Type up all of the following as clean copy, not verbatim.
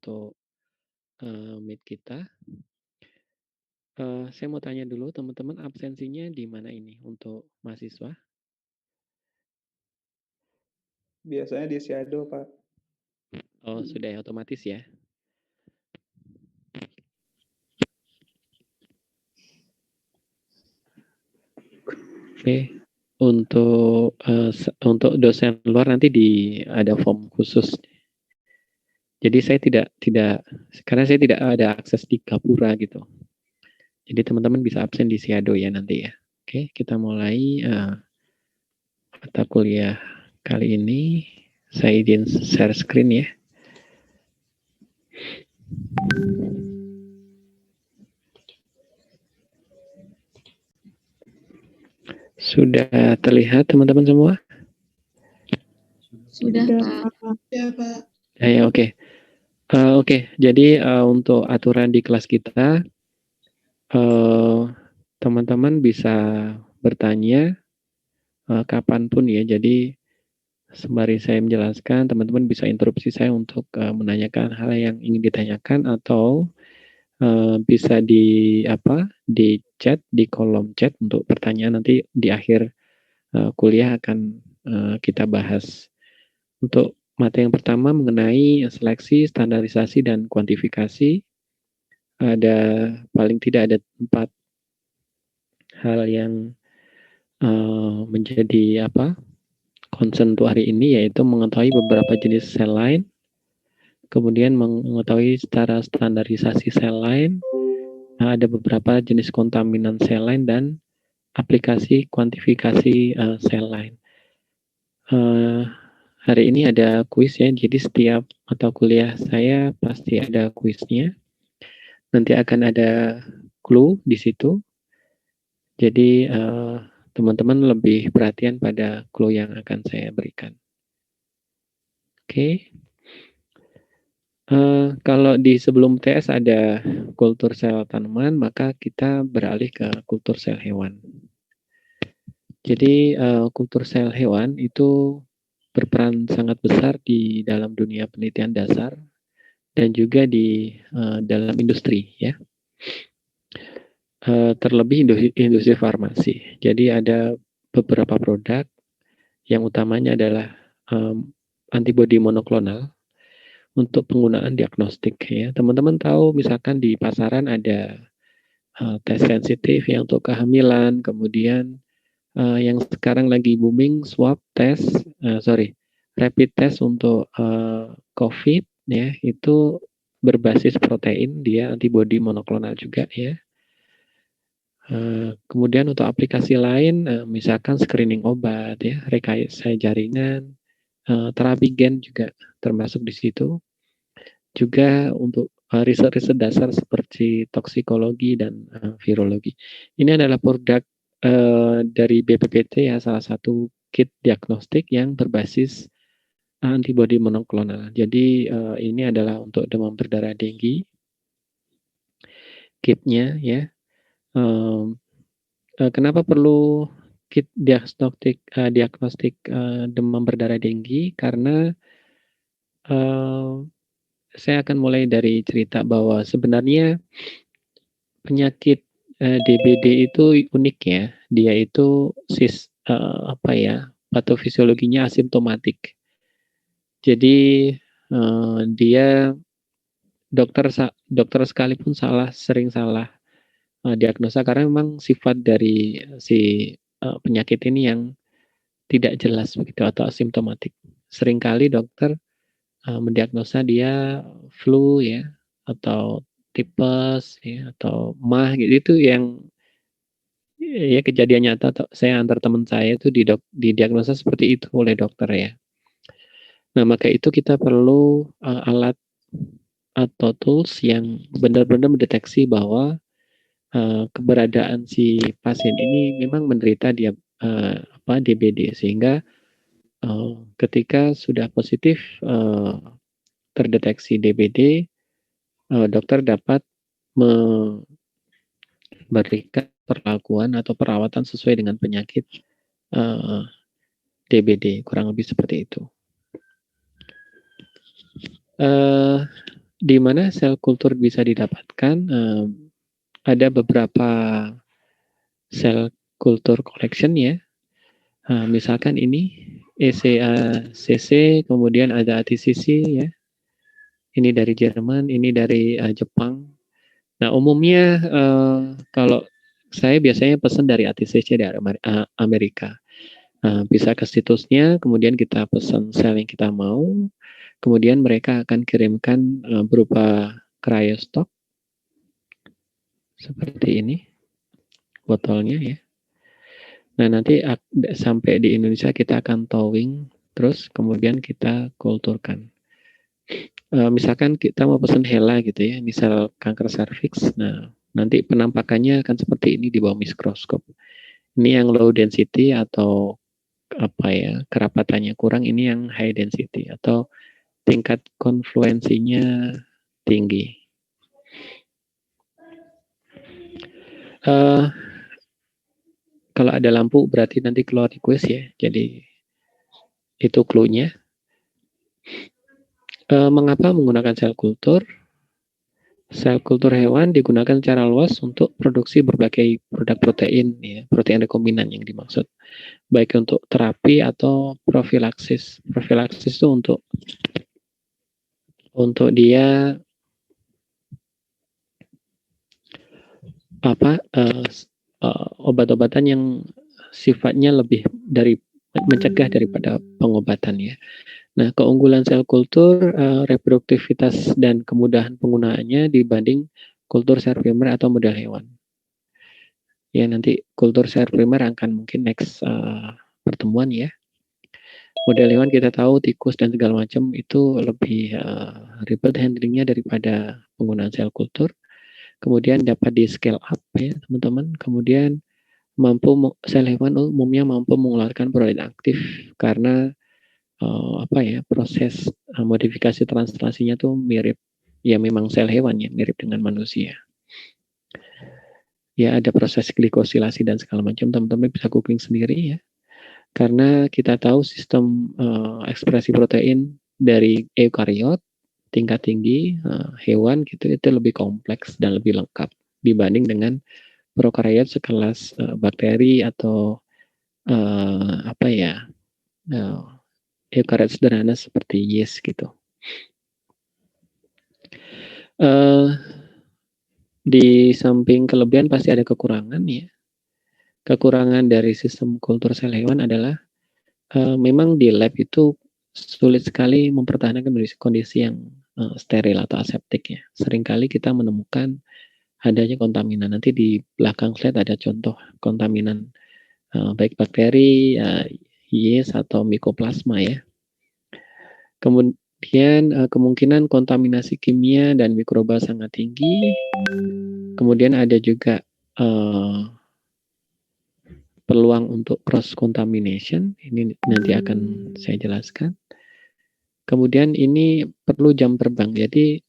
untuk Meet kita. Saya mau tanya dulu teman-teman absensinya di mana ini untuk mahasiswa? Biasanya di shadow, Pak. Oh, sudah ya, otomatis ya? Oke. Untuk dosen luar nanti ada form khusus. Jadi saya tidak karena saya tidak ada akses di Gapura gitu. Jadi teman-teman bisa absen di shadow ya nanti ya. Oke, kita mulai mata kuliah kali ini. Saya izin share screen ya. Sudah terlihat teman-teman semua? Sudah, Pak. Ya, Pak. Ya, oke. Oke, jadi untuk aturan di kelas kita, teman-teman bisa bertanya kapanpun ya. Jadi sembari saya menjelaskan, teman-teman bisa interupsi saya untuk menanyakan hal yang ingin ditanyakan atau bisa di chat di kolom chat untuk pertanyaan nanti di akhir kuliah akan kita bahas. Untuk materi yang pertama mengenai seleksi, standarisasi dan kuantifikasi, ada paling tidak ada 4 hal yang menjadi concern untuk hari ini, yaitu mengetahui beberapa jenis sel line, kemudian mengetahui secara standarisasi sel line, ada beberapa jenis kontaminan sel line dan aplikasi kuantifikasi sel line. Hari ini ada kuis ya, jadi setiap mata kuliah saya pasti ada kuisnya. Nanti akan ada clue di situ. Jadi teman-teman lebih perhatian pada clue yang akan saya berikan. Oke. Kalau di sebelum TS ada kultur sel tanaman, maka kita beralih ke kultur sel hewan. Jadi kultur sel hewan itu berperan sangat besar di dalam dunia penelitian dasar dan juga di dalam industri ya. Terlebih industri farmasi. Jadi ada beberapa produk yang utamanya adalah antibodi monoklonal untuk penggunaan diagnostik ya. Teman-teman tahu misalkan di pasaran ada tes sensitif ya untuk kehamilan, kemudian yang sekarang lagi booming rapid test untuk COVID ya, itu berbasis protein, dia antibodi monoklonal juga ya. Kemudian untuk aplikasi lain, misalkan screening obat ya, rekayasa jaringan, terapi gen juga termasuk di situ. Juga untuk riset-riset dasar seperti toksikologi dan virologi. Ini adalah produk dari BPPT ya, salah satu kit diagnostik yang berbasis antibodi monoklonal. Jadi ini adalah untuk demam berdarah denggi, kitnya ya. Kenapa perlu kit diagnostik demam berdarah denggi? Karena saya akan mulai dari cerita bahwa sebenarnya penyakit DBD itu unik ya. Dia itu patofisiologinya asimptomatik. Jadi dia dokter sekalipun sering salah diagnosa karena memang sifat dari si penyakit ini yang tidak jelas begitu atau asimptomatik. Seringkali dokter mendiagnosa dia flu ya atau tipes ya atau MAH gitu, itu yang ya kejadian nyata. Saya antar teman saya itu didiagnosa seperti itu oleh dokter ya. Nah, maka itu kita perlu alat atau tools yang benar-benar mendeteksi bahwa keberadaan si pasien ini memang menderita DBD, sehingga ketika sudah positif terdeteksi DBD, dokter dapat memberikan perlakuan atau perawatan sesuai dengan penyakit DBD, kurang lebih seperti itu. di mana sel kultur bisa didapatkan, ada beberapa sel kultur collection ya. Misalkan ini ECACC, kemudian ada ATCC ya. Ini dari Jerman, ini dari Jepang. Nah, umumnya kalau saya biasanya pesan dari ATCC dari Amerika. Bisa ke situsnya, kemudian kita pesan sel yang kita mau, kemudian mereka akan kirimkan berupa cryostock seperti ini botolnya ya. Nah, nanti sampai di Indonesia kita akan towing, terus kemudian kita kulturkan. Misalkan kita mau pesan HeLa gitu ya, misal kanker serviks. Nah, nanti penampakannya akan seperti ini di bawah mikroskop. Ini yang low density atau apa ya, kerapatannya kurang, ini yang high density atau tingkat konfluensinya tinggi. Kalau ada lampu berarti nanti keluar request ya. Jadi itu clue-nya. Mengapa menggunakan sel kultur? Sel kultur hewan digunakan secara luas untuk produksi berbagai produk protein, ya, protein rekombinan yang dimaksud. Baik untuk terapi atau profilaksis. Profilaksis itu untuk dia obat-obatan yang sifatnya lebih dari mencegah daripada pengobatan ya. Nah, keunggulan sel kultur, reproduktivitas dan kemudahan penggunaannya dibanding kultur sel primer atau model hewan. Ya, nanti kultur sel primer akan mungkin next pertemuan ya. Model hewan kita tahu tikus dan segala macam itu lebih ribet handlingnya daripada penggunaan sel kultur. Kemudian dapat di scale up ya teman-teman. Kemudian sel hewan umumnya mampu mengeluarkan protein aktif karena proses modifikasi translasinya tuh mirip ya memang sel hewan ya mirip dengan manusia. Ya ada proses glikosilasi dan segala macam, teman-teman bisa googling sendiri ya. Karena kita tahu sistem ekspresi protein dari eukariot tingkat tinggi hewan gitu itu lebih kompleks dan lebih lengkap dibanding dengan prokariot sekelas bakteri atau eukariot sederhana seperti yeast gitu. Di samping kelebihan pasti ada kekurangan ya. Kekurangan dari sistem kultur sel hewan adalah memang di lab itu sulit sekali mempertahankan kondisi yang steril atau aseptik ya. Seringkali kita menemukan adanya kontaminan. Nanti di belakang slide ada contoh kontaminan baik bakteri, yeast atau mikoplasma ya. Kemudian kemungkinan kontaminasi kimia dan mikroba sangat tinggi. Kemudian ada juga peluang untuk cross contamination. Ini nanti akan saya jelaskan. Kemudian ini perlu jam terbang. Jadi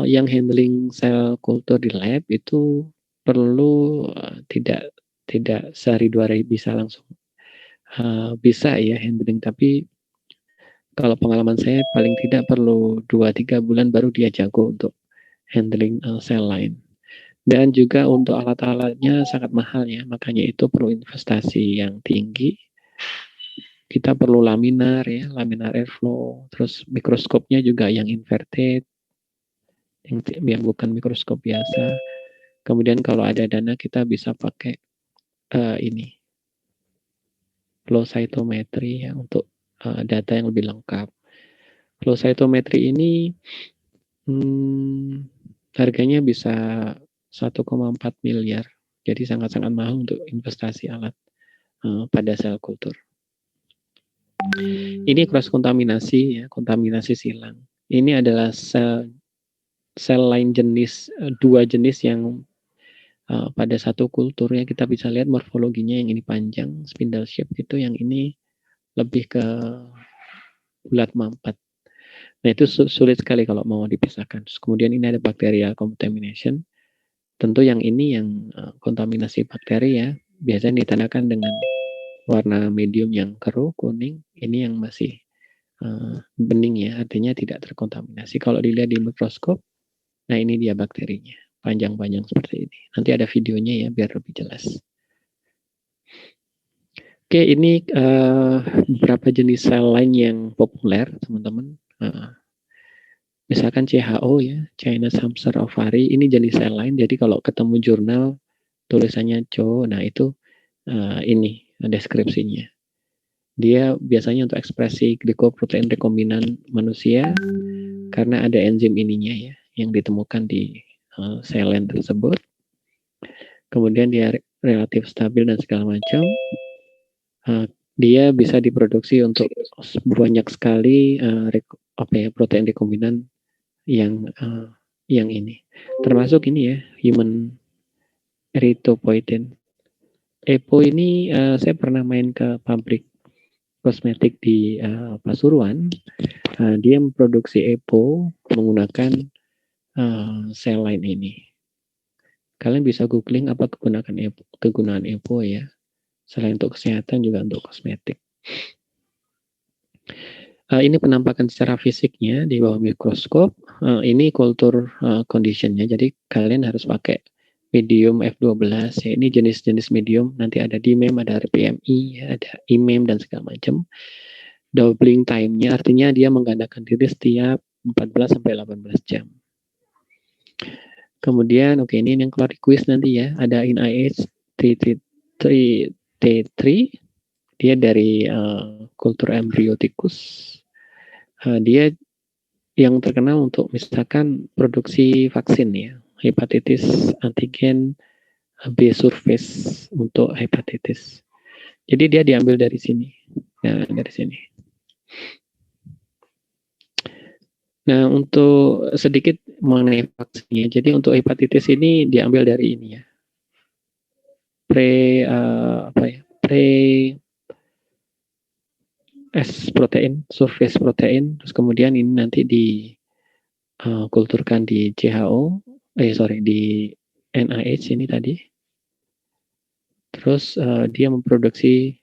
yang handling sel kultur di lab itu perlu tidak sehari dua hari bisa langsung bisa ya handling, tapi kalau pengalaman saya paling tidak perlu 2-3 bulan baru dia jago untuk handling sel lain. Dan juga untuk alat-alatnya sangat mahal ya, makanya itu perlu investasi yang tinggi. Kita perlu laminar ya, laminar airflow, terus mikroskopnya juga yang inverted, yang bukan mikroskop biasa. Kemudian kalau ada dana kita bisa pakai ini flow cytometry ya untuk data yang lebih lengkap. Flow cytometry ini harganya bisa 1,4 miliar. Jadi sangat-sangat mahal untuk investasi alat pada sel kultur. Ini cross kontaminasi ya, kontaminasi silang. Ini adalah sel lain jenis, dua jenis yang pada satu kulturnya kita bisa lihat morfologinya, yang ini panjang, spindle shape itu, yang ini lebih ke bulat mampat. Nah itu sulit sekali kalau mau dipisahkan. Kemudian ini ada bacterial contamination. Tentu yang ini yang kontaminasi bakteri ya, biasanya ditandakan dengan warna medium yang keruh, kuning. Ini yang masih bening ya, artinya tidak terkontaminasi. Kalau dilihat di mikroskop, nah ini dia bakterinya, panjang-panjang seperti ini. Nanti ada videonya ya biar lebih jelas. Oke, ini beberapa jenis sel lain yang populer, teman-teman. Misalkan CHO ya, Chinese Hamster Ovary, ini jenis sel lain. Jadi kalau ketemu jurnal tulisannya CHO, nah itu ini deskripsinya. Dia biasanya untuk ekspresi glikoprotein rekombinan manusia karena ada enzim ininya ya yang ditemukan di sel lain tersebut. Kemudian dia relatif stabil dan segala macam. Dia bisa diproduksi untuk banyak sekali protein rekombinan yang ini. Termasuk ini ya, human erythropoietin. EPO ini saya pernah main ke pabrik kosmetik di Pasuruan. Dia memproduksi EPO menggunakan sel lain ini. Kalian bisa googling apa kegunaan EPO ya. Selain untuk kesehatan juga untuk kosmetik. Ini penampakan secara fisiknya di bawah mikroskop. Ini kultur conditionnya. Jadi kalian harus pakai medium F12 ya. Ini jenis-jenis medium. Nanti ada DMEM, ada RPMI, ada IMEM dan segala macam. Doubling time-nya artinya dia menggandakan diri setiap 14 sampai 18 jam. Kemudian ini yang keluar di quiz nanti ya. Ada NIH T3 dia dari kultur embryoticus. Dia yang terkenal untuk misalkan produksi vaksin ya, hepatitis antigen B surface untuk hepatitis. Jadi dia diambil dari sini. Nah, dari sini. Nah, untuk sedikit mengenai vaksinnya. Jadi untuk hepatitis ini diambil dari ini ya. S protein, surface protein, terus kemudian ini nanti dikulturkan di di NIH ini tadi. Terus dia memproduksi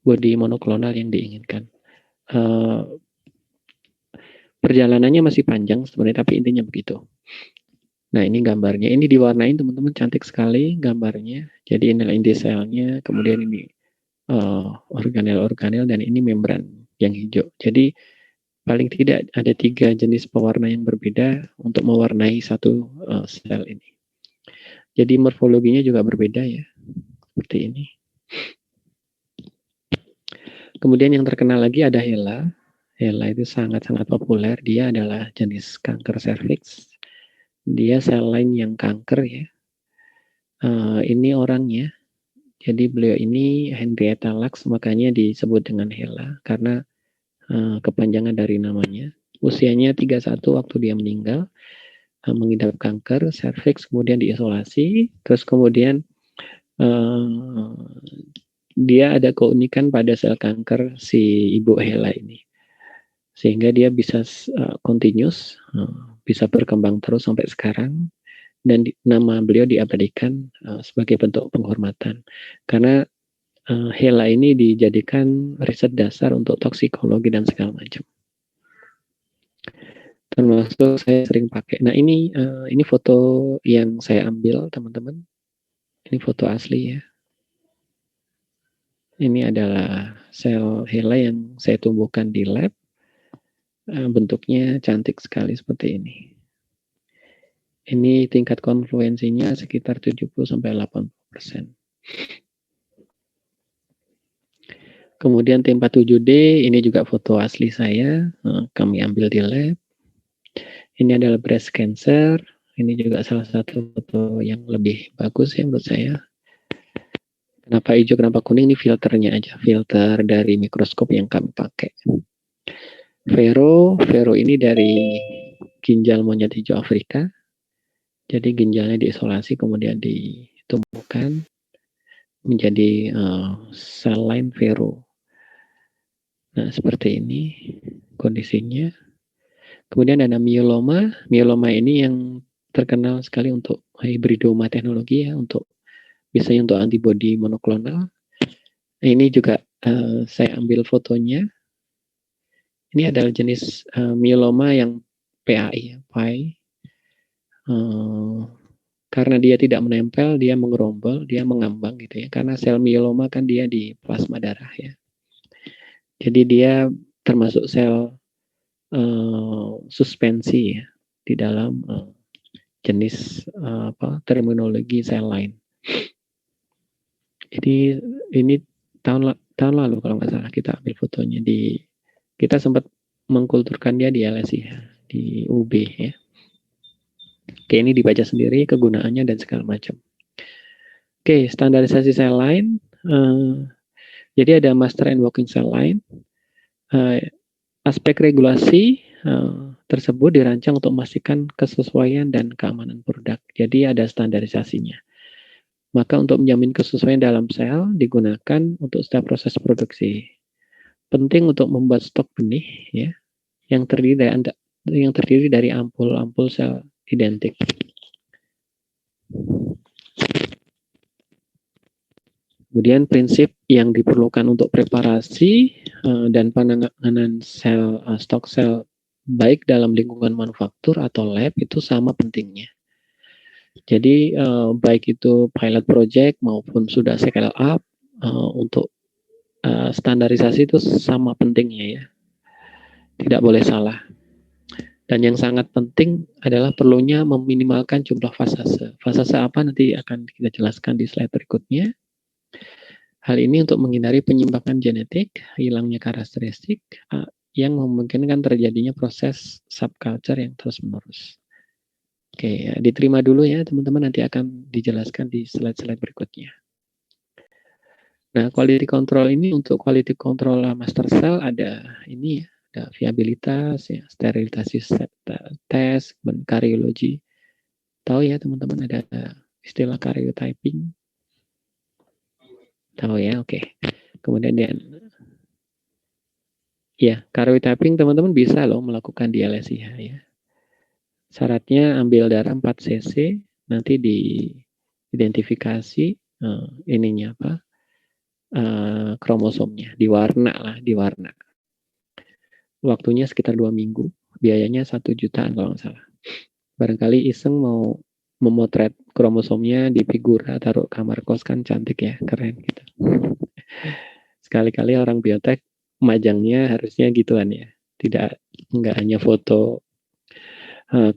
body monoklonal yang diinginkan. Perjalanannya masih panjang sebenarnya, tapi intinya begitu. Nah, ini gambarnya. Ini diwarnain teman-teman, cantik sekali gambarnya. Jadi ini inti selnya, kemudian ini organel-organel, dan ini membran yang hijau. Jadi paling tidak ada 3 jenis pewarna yang berbeda untuk mewarnai satu sel ini. Jadi morfologinya juga berbeda ya, seperti ini. Kemudian yang terkenal lagi ada HeLa. HeLa itu sangat-sangat populer. Dia adalah jenis kanker serviks. Dia sel lain yang kanker ya. Ini orangnya. Jadi beliau ini Henrietta Lacks, makanya disebut dengan HeLa karena kepanjangan dari namanya. Usianya 31 waktu dia meninggal, mengidap kanker serviks, kemudian diisolasi, terus kemudian dia ada keunikan pada sel kanker si ibu HeLa ini, sehingga dia bisa continuous, bisa berkembang terus sampai sekarang, dan nama beliau diabadikan sebagai bentuk penghormatan karena HeLa ini dijadikan riset dasar untuk toksikologi dan segala macam. Termasuk saya sering pakai. Nah, ini foto yang saya ambil, teman-teman. Ini foto asli ya. Ini adalah sel HeLa yang saya tumbuhkan di lab. Bentuknya cantik sekali seperti ini. Ini tingkat konfluensinya sekitar 70-80%. Kemudian T47D, ini juga foto asli saya. Kami ambil di lab. Ini adalah breast cancer. Ini juga salah satu foto yang lebih bagus ya menurut saya. Kenapa hijau, kenapa kuning? Ini filternya aja. Filter dari mikroskop yang kami pakai. Vero ini dari ginjal monyet hijau Afrika. Jadi ginjalnya diisolasi kemudian ditumbuhkan menjadi sel lain Vero. Nah, seperti ini kondisinya. Kemudian ada myeloma. Myeloma ini yang terkenal sekali untuk hybridoma teknologi ya, untuk biasanya untuk antibodi monoklonal. Ini juga saya ambil fotonya. Ini adalah jenis myeloma yang PAI, PAI. Karena dia tidak menempel, dia mengerombol, dia mengambang gitu ya. Karena sel myeloma kan dia di plasma darah ya. Jadi dia termasuk sel suspensi ya di dalam jenis terminologi sel lain. Jadi ini tahun lalu kalau nggak salah kita ambil fotonya kita sempat mengkulturkan dia di LSI ya, di UB ya. Oke, ini dibaca sendiri kegunaannya dan segala macam. Oke, standarisasi sel line. Jadi ada master and working cell line. Aspek regulasi tersebut dirancang untuk memastikan kesesuaian dan keamanan produk. Jadi ada standarisasinya. Maka untuk menjamin kesesuaian dalam sel digunakan untuk setiap proses produksi. Penting untuk membuat stok benih ya, yang terdiri dari ampul-ampul sel identik. Kemudian prinsip yang diperlukan untuk preparasi dan penanganan stok sel baik dalam lingkungan manufaktur atau lab itu sama pentingnya. Jadi baik itu pilot project maupun sudah scale up untuk standarisasi itu sama pentingnya ya. Tidak boleh salah. Dan yang sangat penting adalah perlunya meminimalkan jumlah fasase. Fasase apa nanti akan kita jelaskan di slide berikutnya. Hal ini untuk menghindari penyimpangan genetik, hilangnya karakteristik yang memungkinkan terjadinya proses subculture yang terus-menerus. Oke, ya, diterima dulu ya teman-teman, nanti akan dijelaskan di slide-slide berikutnya. Nah, quality control ini untuk quality control master cell ada ini ya, ada viabilitas, ya, sterilisasi tes, karyologi. Tahu ya teman-teman ada istilah karyotyping? Tahu ya, oke. Kemudian ya, karyotyping teman-teman bisa loh melakukan di LSIH ya. Syaratnya ambil darah 4 cc, nanti diidentifikasi ininya apa? Kromosomnya, diwarna. Waktunya sekitar 2 minggu, biayanya 1 jutaan kalau nggak salah. Barangkali iseng mau memotret kromosomnya di figura, taruh kamar kos kan cantik ya, keren gitu. Sekali-kali orang biotek majangnya harusnya gituan ya, nggak hanya foto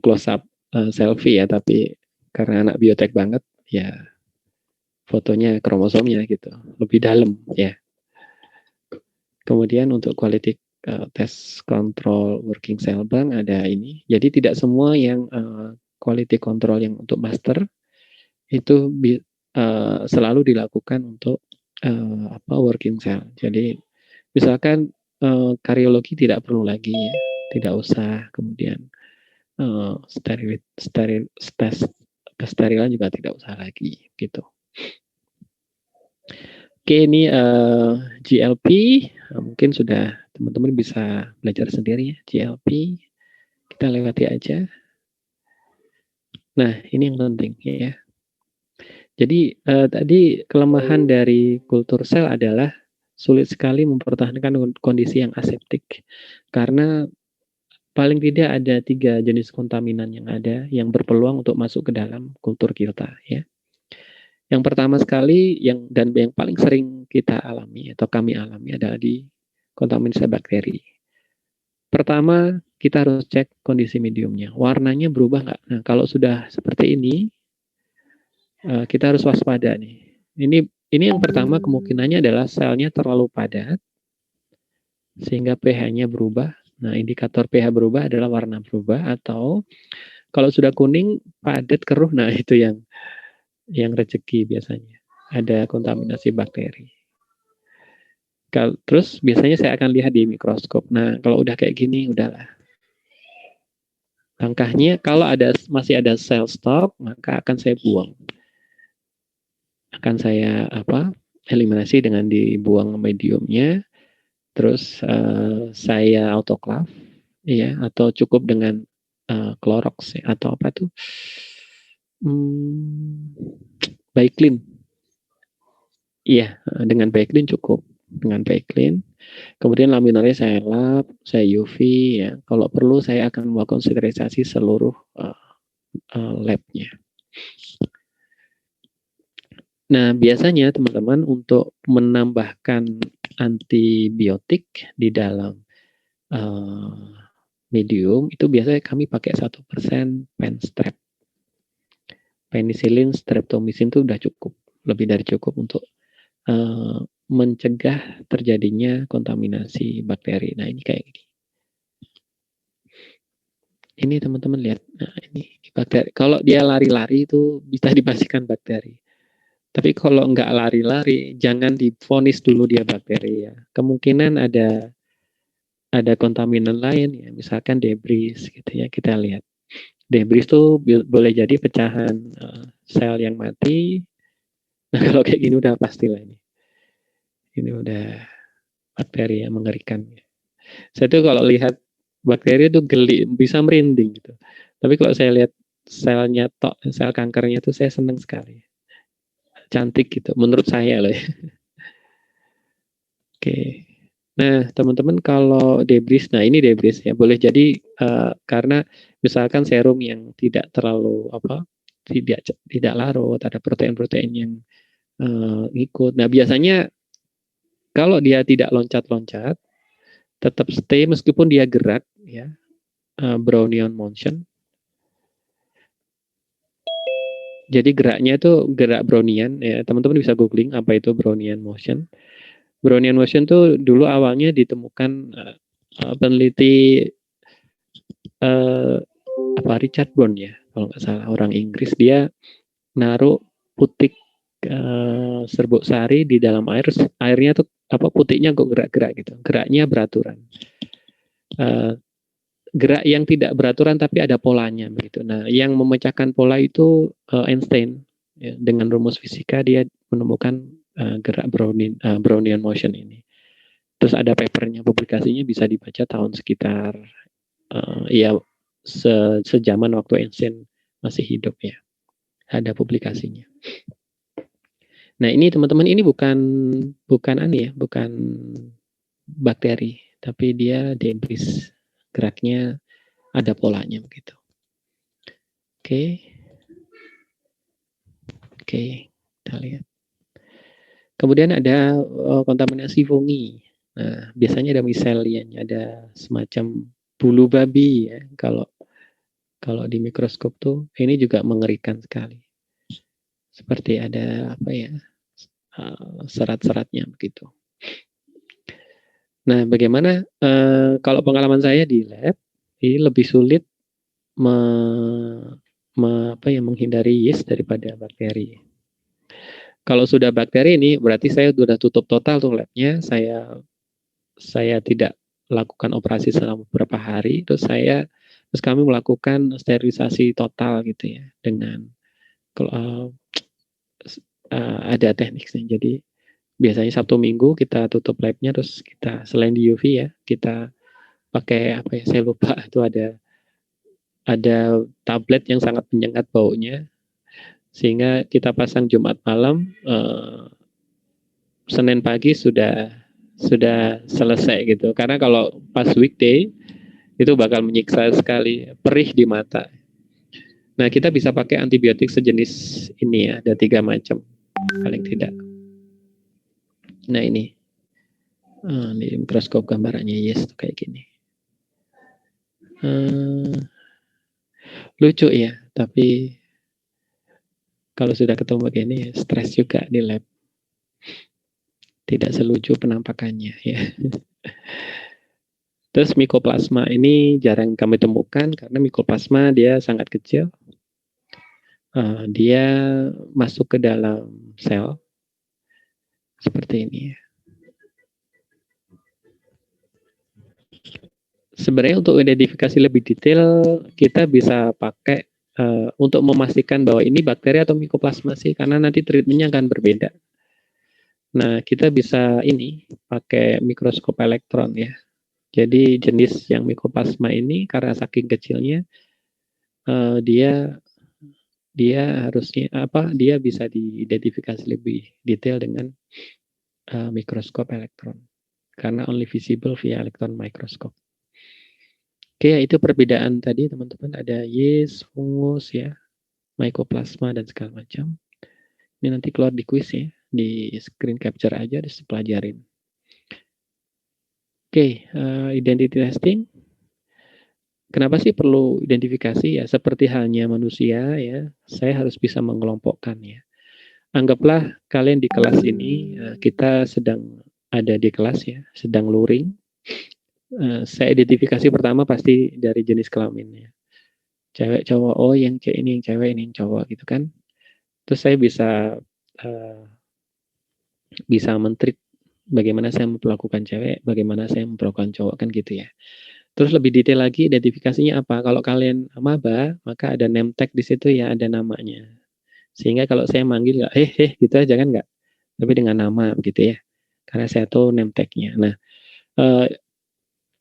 close up selfie ya, tapi karena anak biotek banget ya fotonya kromosomnya gitu, lebih dalam ya. Kemudian untuk quality test control working cell bank ada ini. Jadi tidak semua yang quality control yang untuk master itu selalu dilakukan untuk working cell. Jadi misalkan karyologi tidak perlu lagi ya, tidak usah. Kemudian kesterilan juga tidak usah lagi gitu. Oke, ini GLP mungkin sudah teman-teman bisa belajar sendiri ya, GLP kita lewati aja. Nah, ini yang penting ya. Jadi tadi kelemahan dari kultur sel adalah sulit sekali mempertahankan kondisi yang aseptik karena paling tidak ada 3 jenis kontaminan yang ada yang berpeluang untuk masuk ke dalam kultur kita ya. Yang pertama sekali yang paling sering kita alami atau kami alami adalah di kontaminasi bakteri. Pertama, kita harus cek kondisi mediumnya. Warnanya berubah nggak? Nah, kalau sudah seperti ini, kita harus waspada nih. Ini yang pertama kemungkinannya adalah selnya terlalu padat sehingga pH-nya berubah. Nah, indikator pH berubah adalah warna berubah, atau kalau sudah kuning, padat, keruh, nah itu yang rezeki biasanya. Ada kontaminasi bakteri. Terus biasanya saya akan lihat di mikroskop. Nah, kalau udah kayak gini, udahlah. Langkahnya kalau masih ada sel stok, maka akan saya buang. Akan saya eliminasi dengan dibuang mediumnya. Terus saya autoclave, ya, atau cukup dengan Clorox ya, atau apa tuh? Baiklin. Iya, dengan Baiklin cukup. dengan backclean. Kemudian laminarnya saya lap, saya UV ya. Kalau perlu saya akan melakukan sterilisasi seluruh labnya. Nah, biasanya teman-teman untuk menambahkan antibiotik di dalam medium itu biasanya kami pakai 1% penstrep. Penicillin, streptomycin itu udah cukup, lebih dari cukup untuk mencegah terjadinya kontaminasi bakteri. Nah, ini kayak gini. Ini teman-teman lihat. Nah, ini bakteri. Kalau dia lari-lari itu bisa dipastikan bakteri. Tapi kalau nggak lari-lari, jangan divonis dulu dia bakteri ya. Kemungkinan ada kontaminan lain ya, misalkan debris gitu ya. Kita lihat. Debris itu boleh jadi pecahan sel yang mati. Nah, kalau kayak gini udah pastilah ini. Ini udah bakteri yang mengerikan. Saya tuh kalau lihat bakteri itu geli, bisa merinding gitu. Tapi kalau saya lihat selnya tok, sel kankernya tuh saya seneng sekali. Cantik gitu, menurut saya loh ya. Oke. Nah, teman-teman kalau debris, nah ini debris ya, boleh jadi karena misalkan serum yang tidak terlalu tidak larut, ada protein-protein yang ikut. Nah, biasanya kalau dia tidak loncat-loncat, tetap stay meskipun dia gerak ya, Brownian motion. Jadi geraknya itu gerak Brownian ya, teman-teman bisa googling apa itu Brownian motion. Brownian motion tuh dulu awalnya ditemukan peneliti Richard Brown ya, kalau nggak salah, orang Inggris. Dia naruh putik serbuk sari di dalam air, airnya tuh putiknya kok gerak-gerak gitu, geraknya beraturan. Gerak yang tidak beraturan tapi ada polanya begitu. Nah, yang memecahkan pola itu Einstein ya, dengan rumus fisika dia menemukan gerak Brownian motion ini. Terus ada papernya, publikasinya bisa dibaca tahun sekitar ya sejaman waktu Einstein masih hidup ya. Ada publikasinya. Nah, ini teman-teman, ini bukan bakteri, tapi dia debris. Geraknya ada polanya begitu. Oke. Oke, kita lihat. Kemudian ada kontaminasi fungi. Nah, biasanya ada miselian, ada semacam bulu babi ya. Kalau di mikroskop tuh ini juga mengerikan sekali. Seperti ada serat-seratnya begitu. Nah, bagaimana kalau pengalaman saya di lab ini lebih sulit menghindari yeast daripada bakteri. Kalau sudah bakteri ini berarti saya sudah tutup total tuh labnya. Saya tidak lakukan operasi selama beberapa hari. Terus kami melakukan sterilisasi total gitu ya, dengan ada tekniknya. Jadi biasanya Sabtu Minggu kita tutup labnya, terus kita selain di UV ya, kita pakai saya lupa itu ada tablet yang sangat menyengat baunya, sehingga kita pasang Jumat malam, Senin pagi sudah selesai gitu. Karena kalau pas weekday itu bakal menyiksa sekali, perih di mata. Nah, kita bisa pakai antibiotik sejenis ini ya, ada 3 macam paling tidak. Nah, ini di mikroskop gambarannya yes kayak gini. Lucu ya, tapi kalau sudah ketemu begini stres juga di lab. Tidak selucu penampakannya ya. Terus mikoplasma ini jarang kami temukan karena mikoplasma dia sangat kecil. Dia masuk ke dalam sel seperti ini ya. Sebenarnya untuk identifikasi lebih detail kita bisa pakai untuk memastikan bahwa ini bakteri atau mikoplasma sih, karena nanti treatmentnya akan berbeda. Nah, kita bisa pakai mikroskop elektron ya. Jadi jenis yang mikoplasma ini karena saking kecilnya dia harusnya dia bisa diidentifikasi lebih detail dengan mikroskop elektron. Karena only visible via electron microscope. Oke, itu perbedaan tadi teman-teman. Ada yeast, fungus ya, mycoplasma dan segala macam. Ini nanti keluar di quiz ya, di screen capture aja, dipelajarin. Oke, identity testing. Kenapa sih perlu identifikasi ya? Seperti halnya manusia ya, saya harus bisa mengelompokkan ya. Anggaplah kalian di kelas ini, kita sedang ada di kelas ya, sedang luring. Saya identifikasi pertama pasti dari jenis kelaminnya. Cewek, cowok, oh yang cewek ini yang cewek, ini yang cowok gitu kan. Terus saya bisa mentrik bagaimana saya memperlakukan cewek, bagaimana saya memperlakukan cowok kan gitu ya. Terus lebih detail lagi identifikasinya apa? Kalau kalian maba, maka ada name tag di situ ya, ada namanya. Sehingga kalau saya manggil nggak gitu aja kan nggak, tapi dengan nama begitu ya. Karena saya tahu name tag-nya. Nah, eh,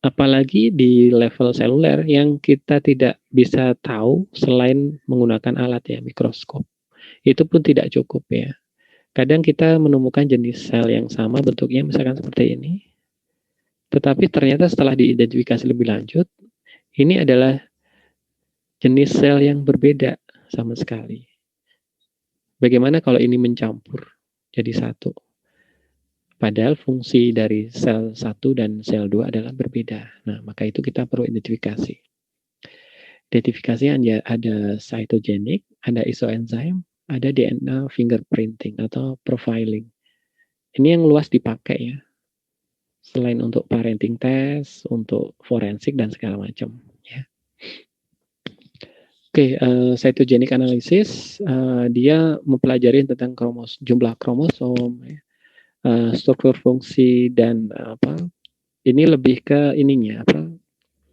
apalagi di level seluler yang kita tidak bisa tahu selain menggunakan alat ya, mikroskop. Itu pun tidak cukup ya. Kadang kita menemukan jenis sel yang sama bentuknya misalkan seperti ini. Tetapi ternyata setelah diidentifikasi lebih lanjut, ini adalah jenis sel yang berbeda sama sekali. Bagaimana kalau ini mencampur jadi satu? Padahal fungsi dari sel 1 dan sel 2 adalah berbeda. Nah, maka itu kita perlu identifikasi. Identifikasi ada cytogenic, ada isoenzim, ada DNA fingerprinting atau profiling. Ini yang luas dipakai ya. Selain untuk parenting test, untuk forensik dan segala macam ya. Oke, cytogenic analysis dia mempelajari tentang jumlah kromosom, ya, struktur fungsi dan ini lebih ke ininya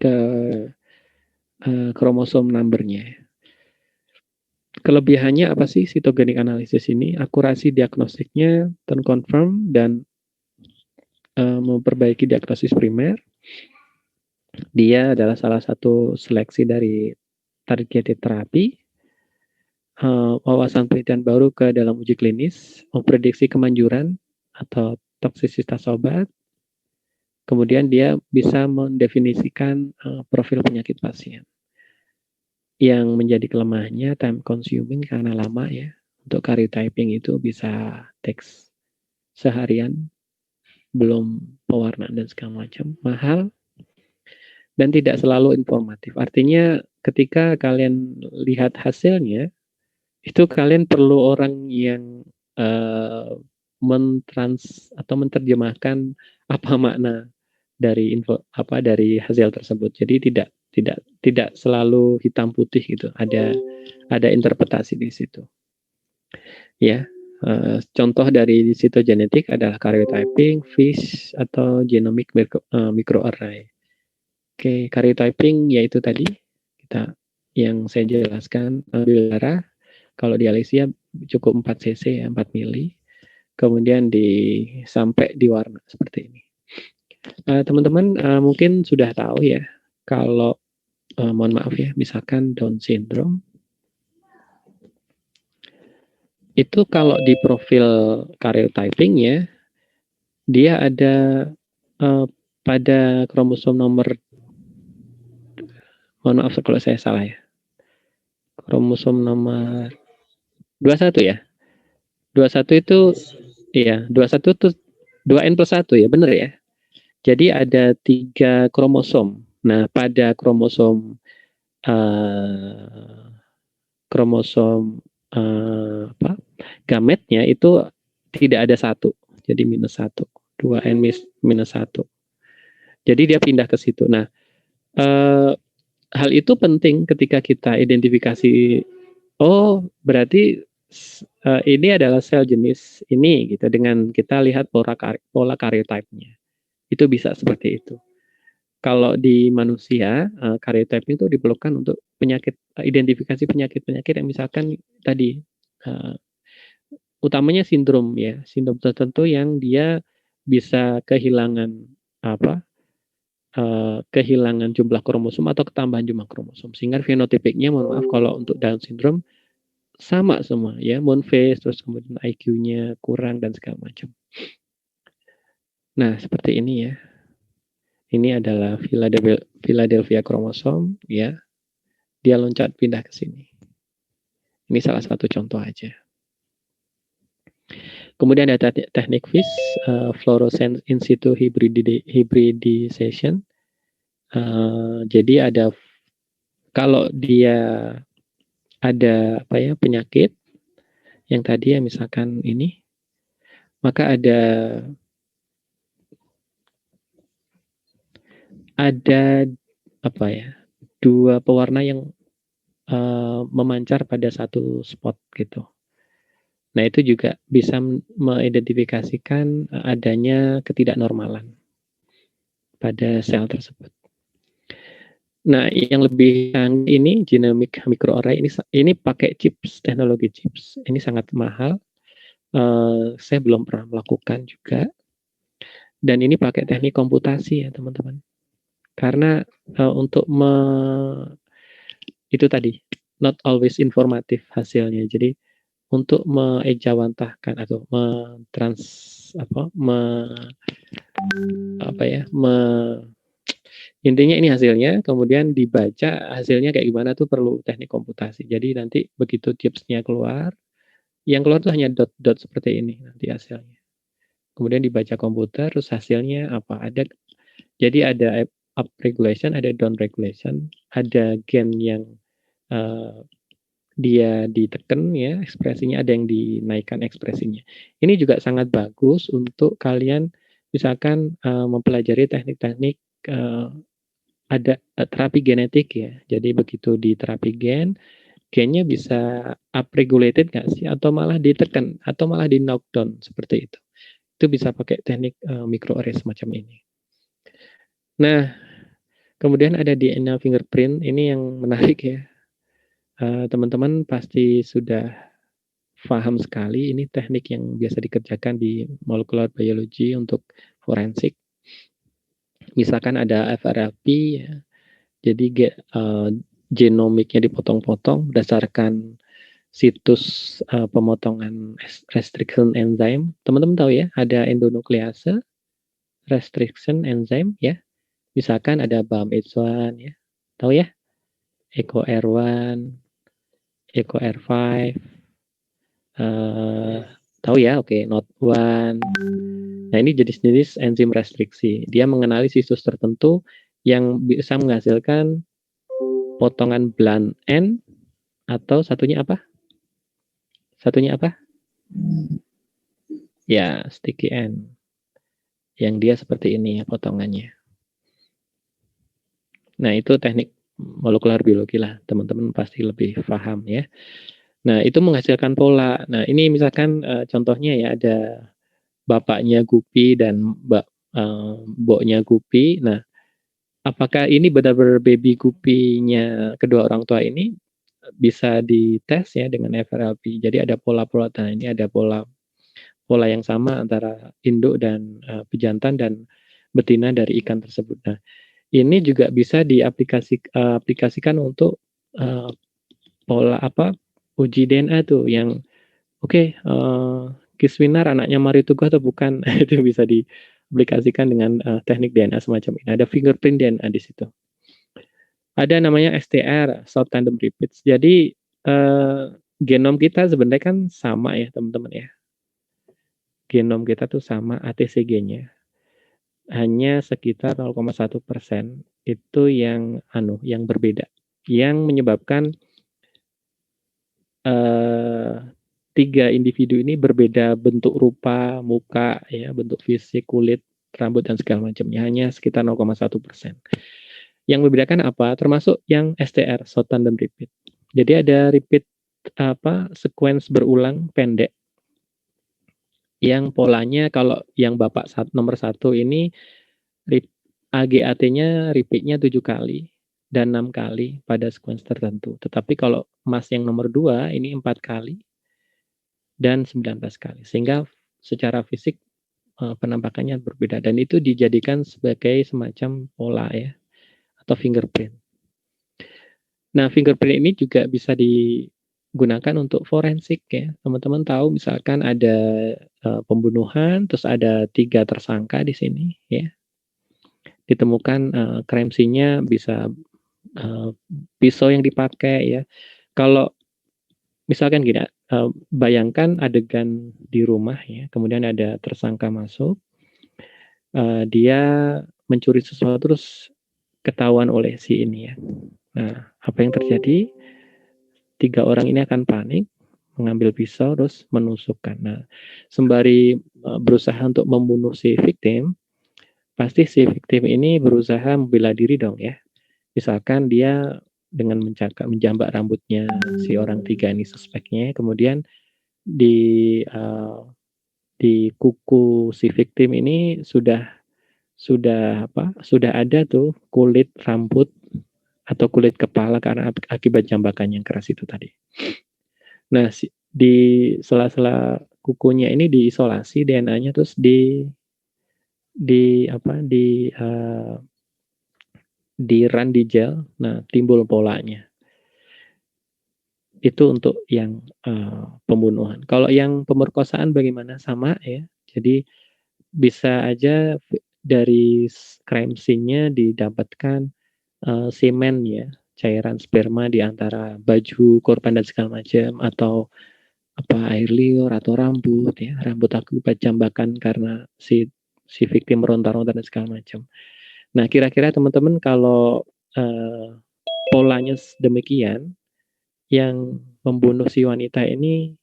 ke kromosom numbernya. Kelebihannya apa sih cytogenic analysis ini? Akurasi diagnostiknya terkonfirm dan memperbaiki diagnosis primer. Dia adalah salah satu seleksi dari targeted terapi. Wawasan penelitian baru ke dalam uji klinis, memprediksi kemanjuran atau toksisitas obat. Kemudian dia bisa mendefinisikan profil penyakit pasien. Yang menjadi kelemahannya time consuming karena lama ya. Untuk karyotyping itu bisa teks seharian, belum pewarnaan dan segala macam, mahal dan tidak selalu informatif. Artinya ketika kalian lihat hasilnya, itu kalian perlu orang yang menerjemahkan apa makna dari dari hasil tersebut. Jadi tidak selalu hitam putih gitu. Ada interpretasi di situ. Ya. Contoh dari cytogenetik adalah karyotyping, FISH atau genomic microarray. Oke, karyotyping yaitu tadi yang saya jelaskan ambil darah. Kalau di Alesia cukup 4 cc ya, 4 mili. Kemudian sampai di warna seperti ini. Teman-teman mungkin sudah tahu ya, kalau mohon maaf ya, misalkan Down syndrome, itu kalau di profil karyotyping ya, dia ada pada kromosom nomor, mohon maaf kalau saya salah ya, kromosom nomor 21 ya. 21 itu, iya, 21 itu 2N+1 ya, benar ya. Jadi ada 3 kromosom. Nah, pada kromosom gametnya itu tidak ada 1. Jadi -1. 2N-1. Jadi dia pindah ke situ. Nah, hal itu penting ketika kita identifikasi, oh berarti ini adalah sel jenis ini gitu, dengan kita lihat pola karyotype-nya. Itu bisa seperti itu. Kalau di manusia, karyotyping itu diperlukan untuk identifikasi penyakit-penyakit yang misalkan tadi, utamanya sindrom ya, sindrom tertentu yang dia bisa kehilangan kehilangan jumlah kromosom atau ketambahan jumlah kromosom. Sehingga fenotipiknya, mohon maaf kalau untuk Down syndrome sama semua ya, moon face, terus kemudian IQ-nya kurang dan segala macam. Nah, seperti ini ya. Ini adalah Philadelphia kromosom ya. Dia loncat pindah ke sini. Ini salah satu contoh aja. Kemudian ada teknik FIS, fluorescence in situ hybridization. Jadi kalau dia ada penyakit yang tadi ya misalkan ini, maka ada dua pewarna yang memancar pada satu spot gitu. Nah, itu juga bisa mengidentifikasikan adanya ketidaknormalan pada sel tersebut. Nah, yang lebih ini genomic microarray ini pakai chips, teknologi chips. Ini sangat mahal. Saya belum pernah melakukan juga. Dan ini pakai teknik komputasi ya, teman-teman. Karena untuk itu tadi not always informatif hasilnya. Jadi untuk mengejawantahkan atau intinya ini hasilnya, kemudian dibaca hasilnya kayak gimana tuh perlu teknik komputasi. Jadi nanti begitu chipsnya keluar, yang keluar tuh hanya dot-dot seperti ini nanti hasilnya. Kemudian dibaca komputer, terus hasilnya apa? Jadi ada up regulation, ada down regulation, ada gen yang dia ditekan ya ekspresinya, ada yang dinaikkan ekspresinya. Ini juga sangat bagus untuk kalian misalkan mempelajari teknik-teknik ada terapi genetik ya. Jadi begitu di terapi gennya bisa upregulated nggak sih, atau malah ditekan, atau malah di knockdown seperti itu. Itu bisa pakai teknik microarray semacam ini. Nah, kemudian ada DNA fingerprint, ini yang menarik ya. Teman-teman pasti sudah paham sekali, ini teknik yang biasa dikerjakan di molecular biology untuk forensik. Misalkan ada FRLP ya, jadi genomiknya dipotong-potong berdasarkan situs pemotongan restriction enzyme. Teman-teman tahu ya, ada endonuklease restriction enzyme ya. Misalkan ada BAM-H1 ya. Tahu ya? EcoR1, EcoR5. Tahu ya? Oke, NOT1. Nah, ini jenis-jenis enzim restriksi. Dia mengenali situs tertentu yang bisa menghasilkan potongan blunt end atau satunya apa? Satunya apa? Ya, sticky end. Yang dia seperti ini ya potongannya. Nah, itu teknik molekular biologi lah. Teman-teman pasti lebih paham ya. Nah, itu menghasilkan pola. Nah, ini misalkan contohnya ya ada bapaknya Guppy dan mboknya Guppy. Nah, apakah ini benar-benar baby Guppy-nya kedua orang tua ini bisa dites ya dengan FRLP. Jadi ada pola-pola. Nah, ini ada pola yang sama antara induk dan pejantan dan betina dari ikan tersebut. Nah, ini juga bisa diaplikasikan untuk pola uji DNA tuh yang Kiswinar anaknya Mario Teguh atau bukan. Itu bisa diaplikasikan dengan teknik DNA semacam ini. Ada fingerprint DNA di situ. Ada namanya STR, short tandem repeats. Jadi genom kita sebenarnya kan sama ya teman-teman ya. Genom kita tuh sama ATCG-nya. Hanya sekitar 0,1% itu yang berbeda. Yang menyebabkan 3 individu ini berbeda bentuk rupa, muka, ya, bentuk fisik, kulit, rambut dan segala macamnya, hanya sekitar 0,1%. Yang membedakan apa? Termasuk yang STR, short tandem repeat. Jadi ada repeat sequence berulang pendek yang polanya kalau yang bapak nomor 1 ini AGAT-nya repeat-nya 7 kali dan 6 kali pada sequence tertentu. Tetapi kalau Mas yang nomor 2 ini 4 kali dan 19 kali. Sehingga secara fisik penampakannya berbeda dan itu dijadikan sebagai semacam pola ya atau fingerprint. Nah, fingerprint ini juga bisa digunakan untuk forensik ya. Teman-teman tahu misalkan ada pembunuhan, terus ada 3 tersangka di sini ya. Ditemukan crime scene-nya bisa pisau yang dipakai ya. Kalau misalkan gini, bayangkan adegan di rumah ya, kemudian ada tersangka masuk, dia mencuri sesuatu terus ketahuan oleh si ini ya. Nah, apa yang terjadi? 3 orang ini akan panik, mengambil pisau terus menusukkan. Nah, sembari berusaha untuk membunuh si victim, pasti si victim ini berusaha membela diri dong ya. Misalkan dia dengan menjambak rambutnya si orang 3 ini suspeknya, kemudian di di kuku si victim ini sudah ada tuh kulit rambut atau kulit kepala karena akibat jambakan yang keras itu tadi. Nah, di sela-sela kukunya ini diisolasi DNA-nya terus di run di gel. Nah, timbul polanya. Itu untuk yang pembunuhan. Kalau yang pemerkosaan bagaimana? Sama ya. Jadi bisa aja dari crime scene-nya didapatkan semen ya, cairan sperma di antara baju korban dan segala macam, atau air liur atau rambut ya, rambut akibat jambakan karena si victim meronta-ronta dan segala macam. Nah, kira-kira teman-teman kalau polanya demikian, yang membunuh si wanita ini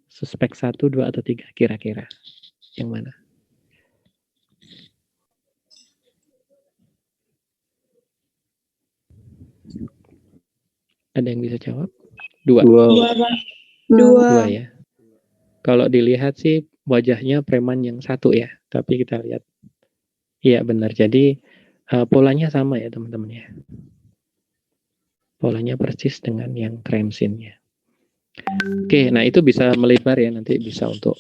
suspek 1, 2 atau 3 kira-kira yang mana? Ada yang bisa jawab? 2. 2 ya. Kalau dilihat sih wajahnya preman yang 1 ya, tapi kita lihat. Iya benar. Jadi polanya sama ya teman-teman ya. Polanya persis dengan yang crime scene-nya. Oke, nah itu bisa melebar ya, nanti bisa untuk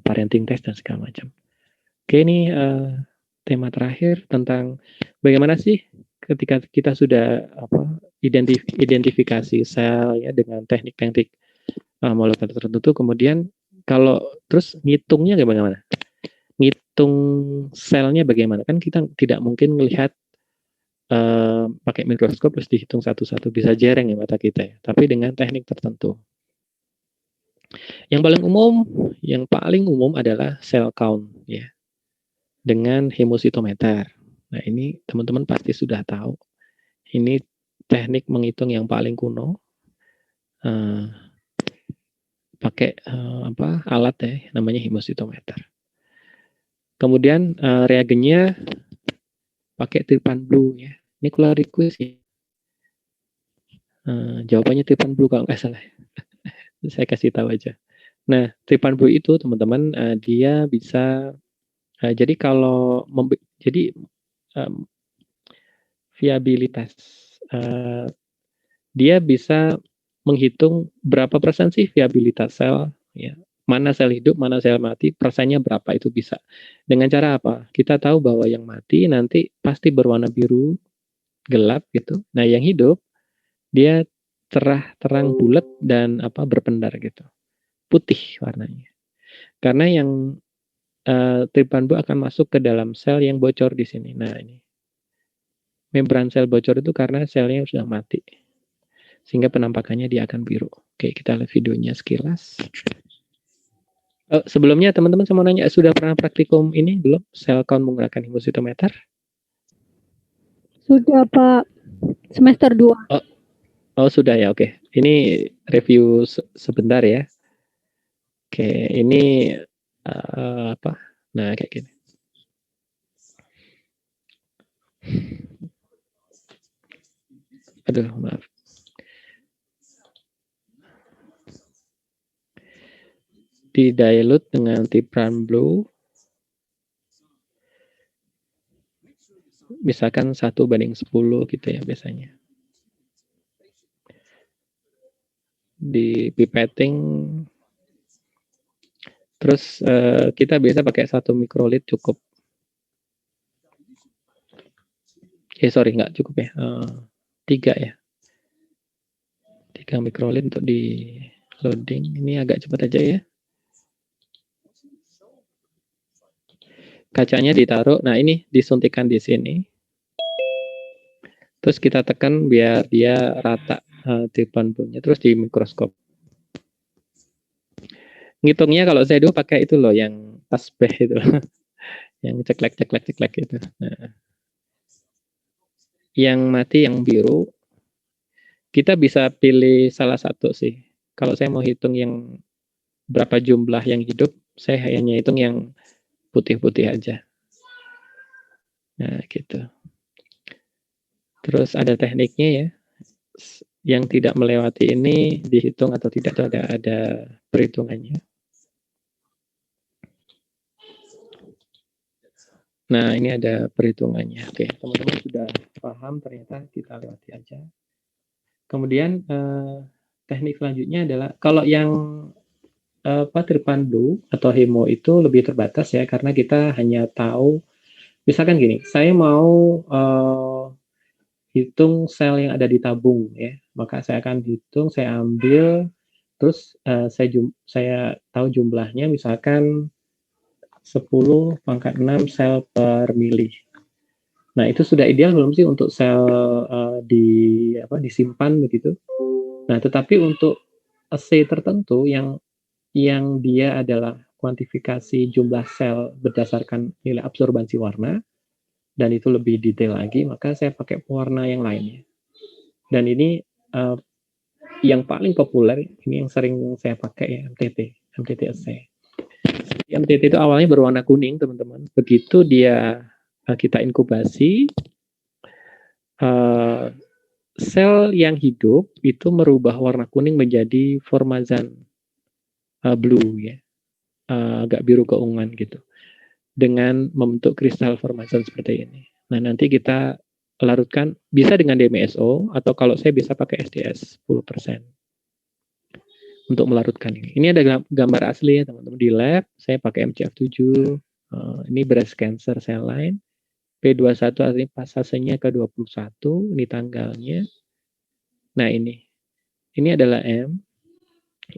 parenting test dan segala macam. Oke, ini tema terakhir tentang bagaimana sih ketika kita sudah identifikasi sel ya dengan teknik-teknik molekuler tertentu, kemudian kalau terus ngitungnya bagaimana? Ngitung selnya bagaimana? Kan kita tidak mungkin melihat pakai mikroskop terus dihitung satu-satu, bisa jereng ya mata kita ya. Tapi dengan teknik tertentu. Yang paling umum adalah cell count ya. Dengan hemositometer. Nah, ini teman-teman pasti sudah tahu. Ini teknik menghitung yang paling kuno. Pakai alat ya, namanya hemositometer. Kemudian reagennya pakai Trypan Blue ya. Ini kalau request ya. Jawabannya Trypan Blue kalau nggak salah. Saya kasih tahu aja. Nah, Trypan Blue itu teman-teman dia bisa jadi kalau jadi viabilitas dia bisa menghitung berapa persen sih viabilitas sel ya. Mana sel hidup, mana sel mati, persennya berapa itu bisa. Dengan cara apa? Kita tahu bahwa yang mati nanti pasti berwarna biru gelap gitu. Nah, yang hidup dia cerah, terang, bulat dan berpendar gitu. Putih warnanya. Karena yang Trypan Blue akan masuk ke dalam sel yang bocor di sini. Nah, ini. Membran sel bocor itu karena selnya sudah mati. Sehingga penampakannya dia akan biru. Oke, kita lihat videonya sekilas. Sebelumnya teman-teman saya mau nanya, sudah pernah praktikum ini belum? Cell count menggunakan hemositometer? Sudah Pak, semester 2. Oh sudah ya, oke. Ini review sebentar ya. Oke, ini Nah, kayak gini. Aduh, maaf. Di dilute dengan Trypan Blue. Misalkan 1:10 gitu ya biasanya. Di pipetting terus kita biasa pakai 1 mikrolit cukup. Sorry, nggak cukup ya. 3 ya. 3 mikrolit untuk di loading. Ini agak cepat aja ya. kacanya ditaruh. Nah, ini disuntikan di sini. Terus kita tekan biar dia rata depan bumbunya. Terus di mikroskop. Ngitungnya kalau saya dulu pakai itu loh, yang tasbih itu. Yang ceklek gitu. Nah, yang mati yang biru, kita bisa pilih salah satu sih. Kalau saya mau hitung yang berapa jumlah yang hidup, saya hanya hitung yang putih-putih aja. Nah, gitu. Terus ada tekniknya ya. Yang tidak melewati ini dihitung atau tidak, itu ada perhitungannya. Nah, ini ada perhitungannya. Oke, teman-teman sudah paham, ternyata kita lewati aja. Kemudian teknik selanjutnya adalah kalau yang terpandu atau hemo itu lebih terbatas ya, karena kita hanya tahu, misalkan gini, saya mau hitung sel yang ada di tabung ya, maka saya akan hitung, saya ambil, terus saya tahu jumlahnya, misalkan 10⁻⁶ sel per mili. Nah, itu sudah ideal belum sih untuk sel disimpan begitu? Nah, tetapi untuk assay tertentu yang dia adalah kuantifikasi jumlah sel berdasarkan nilai absorbansi warna, dan itu lebih detail lagi, maka saya pakai pewarna yang lainnya. Dan ini yang paling populer, ini yang sering saya pakai ya, MTT assay. MTT itu awalnya berwarna kuning, teman-teman. Begitu dia kita inkubasi, sel yang hidup itu merubah warna kuning menjadi formazan blue ya, agak biru keunguan gitu, dengan membentuk kristal formazan seperti ini. Nah, nanti kita larutkan, bisa dengan DMSO, atau kalau saya bisa pakai SDS 10% untuk melarutkan ini. Ini ada gambar asli ya teman-teman, di lab saya pakai MCF7, ini breast cancer cell line, P21 artinya pasasenya ke 21, ini tanggalnya. Nah, ini adalah M,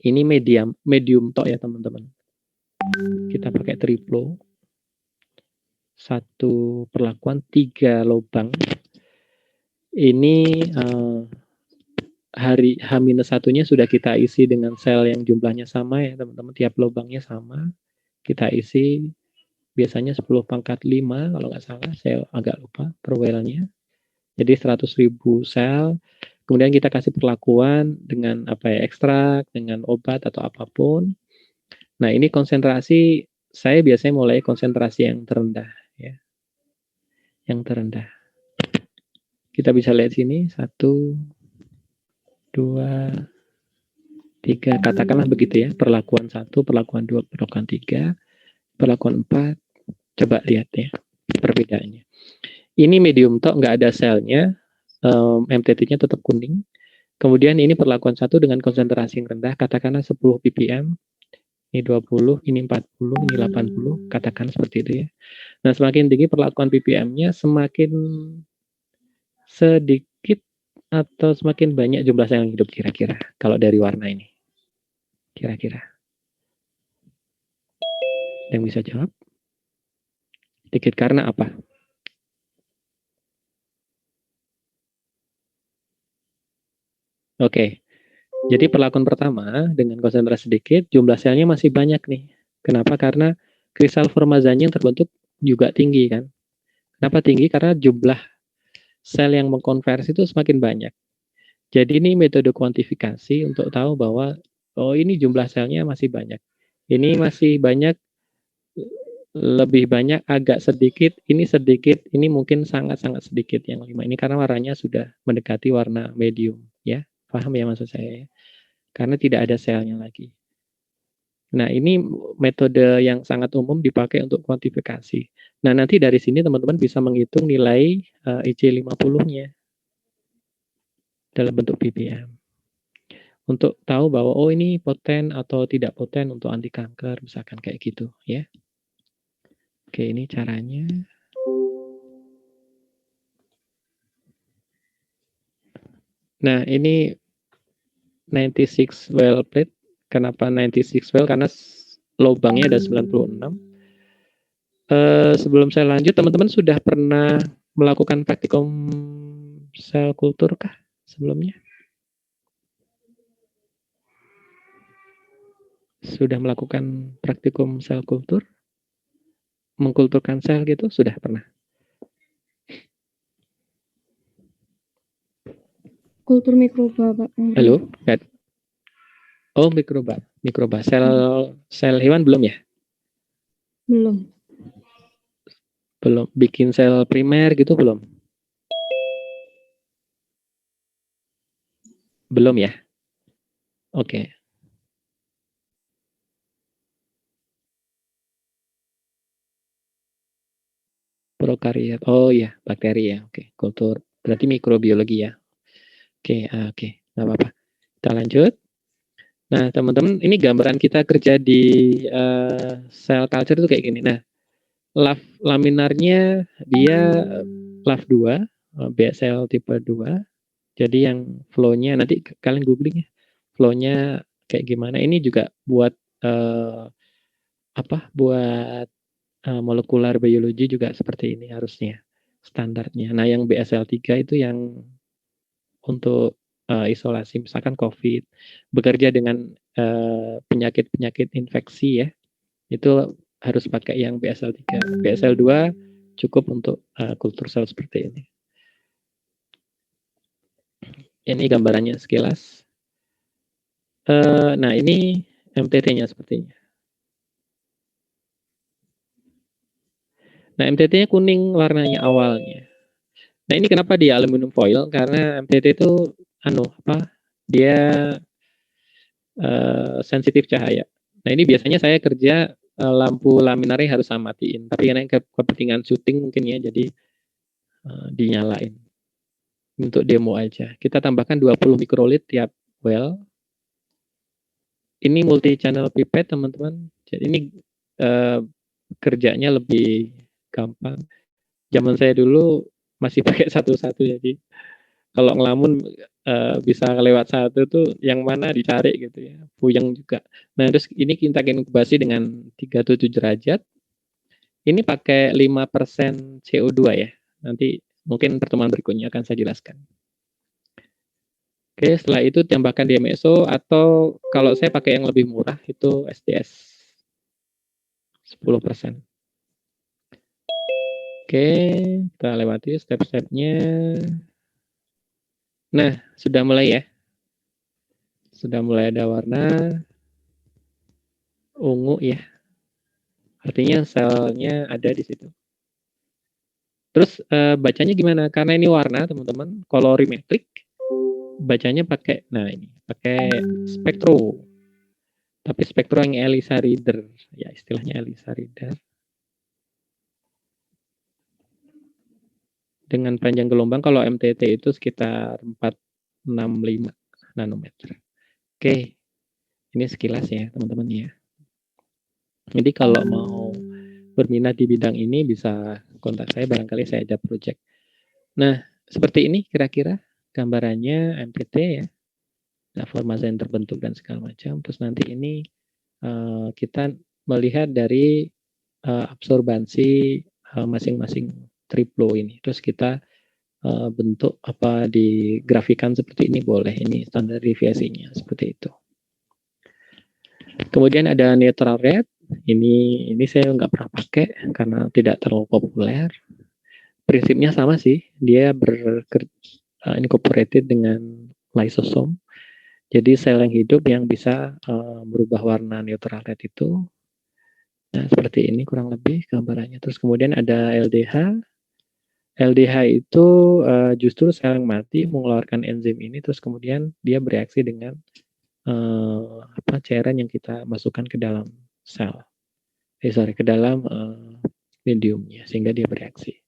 ini medium tok ya teman-teman. Kita pakai triplo, 1 perlakuan 3 lubang. Ini hari H-1-nya sudah kita isi dengan sel yang jumlahnya sama ya teman-teman, tiap lubangnya sama. Kita isi biasanya 10⁻⁵ kalau nggak salah, saya agak lupa per well-nya. Jadi 100.000 sel. Kemudian kita kasih perlakuan dengan ekstrak, dengan obat atau apapun. Nah, ini konsentrasi, saya biasanya mulai konsentrasi yang terendah ya. Yang terendah. Kita bisa lihat sini, 1, 2, 3, katakanlah begitu ya. Perlakuan 1, perlakuan 2, perlakuan 3, perlakuan 4. Coba lihat ya perbedaannya. Ini medium tok, nggak ada selnya, MTT-nya tetap kuning. Kemudian ini perlakuan 1 dengan konsentrasi yang rendah, katakanlah 10 ppm, ini 20, ini 40, ini 80, katakan seperti itu ya. Nah, semakin tinggi perlakuan ppm-nya, semakin sedikit atau semakin banyak jumlah sel yang hidup kira-kira, kalau dari warna ini. Kira-kira. Yang bisa jawab? Sedikit karena apa? Oke. Jadi perlakuan pertama dengan konsentrasi sedikit, jumlah selnya masih banyak nih. Kenapa? Karena kristal formazannya yang terbentuk juga tinggi kan. Kenapa tinggi? Karena jumlah sel yang mengkonversi itu semakin banyak. Jadi ini metode kuantifikasi untuk tahu bahwa ini jumlah selnya masih banyak. Ini masih banyak, lebih banyak, agak sedikit, ini mungkin sangat-sangat sedikit yang 5 ini, karena warnanya sudah mendekati warna medium ya. Paham ya maksud saya ya? Karena tidak ada selnya lagi. Nah, ini metode yang sangat umum dipakai untuk kuantifikasi. Nah, nanti dari sini teman-teman bisa menghitung nilai IC50-nya dalam bentuk ppm. Untuk tahu bahwa ini poten atau tidak poten untuk anti kanker, misalkan kayak gitu ya. Oke, ini caranya. Nah, ini 96 well plate. Kenapa 96 well? Karena lubangnya ada 96. Sebelum saya lanjut, teman-teman sudah pernah melakukan praktikum sel kultur kah sebelumnya? Sudah melakukan praktikum sel kultur? Mengkulturkan sel gitu? Sudah pernah? Kultur mikroba, Pak. Halo? Oh, mikroba. Mikroba. Sel hewan belum ya? Belum. Belum. Bikin sel primer gitu belum? Belum ya? Oke. Prokariot. Oh iya, bakteri ya. Oke, kultur. Berarti mikrobiologi ya. Oke, nggak apa-apa. Kita lanjut. Nah, teman-teman, ini gambaran kita kerja di cell culture itu kayak gini. Nah, laminarnya dia LAF 2, BSL tipe 2. Jadi yang flow-nya nanti kalian googling ya. Flow-nya kayak gimana. Ini juga buat buat molekular biologi juga seperti ini harusnya standarnya. Nah, yang BSL 3 itu yang untuk isolasi misalkan COVID, bekerja dengan penyakit-penyakit infeksi ya, itu harus pakai yang BSL 3. BSL 2 cukup untuk kultur sel seperti ini. Ini gambarannya sekilas. Nah, ini MTT-nya sepertinya. Nah, MTT-nya kuning warnanya awalnya. Nah, ini kenapa dia aluminium foil? Karena MTT itu dia sensitif cahaya. Nah, ini biasanya saya kerja lampu laminarnya harus saya matiin. Tapi karena kepentingan syuting mungkin ya, jadi dinyalain. Untuk demo aja. Kita tambahkan 20 mikrolit tiap well. Ini multi channel pipette teman-teman. Jadi ini kerjanya lebih gampang. Zaman saya dulu masih pakai satu-satu, jadi kalau ngelamun bisa lewat satu tuh yang mana dicari gitu ya, puyeng juga. Nah, terus ini kita inkubasi dengan 37 derajat. Ini pakai 5% CO2 ya. Nanti mungkin pertemuan berikutnya akan saya jelaskan. Oke, setelah itu tambahkan DMSO atau kalau saya pakai yang lebih murah itu SDS 10%. Oke, kita lewati step-stepnya. Nah, sudah mulai ya. Sudah mulai ada warna ungu ya. Artinya selnya ada di situ. Terus bacanya gimana? Karena ini warna, teman-teman, colorimetric. Bacanya pakai spektro. Tapi spektro yang ELISA reader, ya istilahnya ELISA reader. Dengan panjang gelombang kalau MTT itu sekitar 465 nanometer. Oke, ini sekilas ya teman-teman ya. Jadi kalau mau berminat di bidang ini bisa kontak saya, barangkali saya ada project. Nah, seperti ini kira-kira gambarannya MTT ya. Nah, formasi yang terbentuk dan segala macam. Terus nanti ini kita melihat dari absorbansi masing-masing triplo ini. Terus kita bentuk digrafikan seperti ini boleh. Ini standar deviasinya seperti itu. Kemudian ada neutral red. Ini saya nggak pernah pakai karena tidak terlalu populer. Prinsipnya sama sih. Dia incorporated dengan lysosom. Jadi sel yang hidup yang bisa berubah warna neutral red itu. Nah, seperti ini kurang lebih gambarannya. Terus kemudian ada LDH. LDH itu justru sel yang mati mengeluarkan enzim ini, terus kemudian dia bereaksi dengan cairan yang kita masukkan ke dalam sel. Ke dalam mediumnya sehingga dia bereaksi.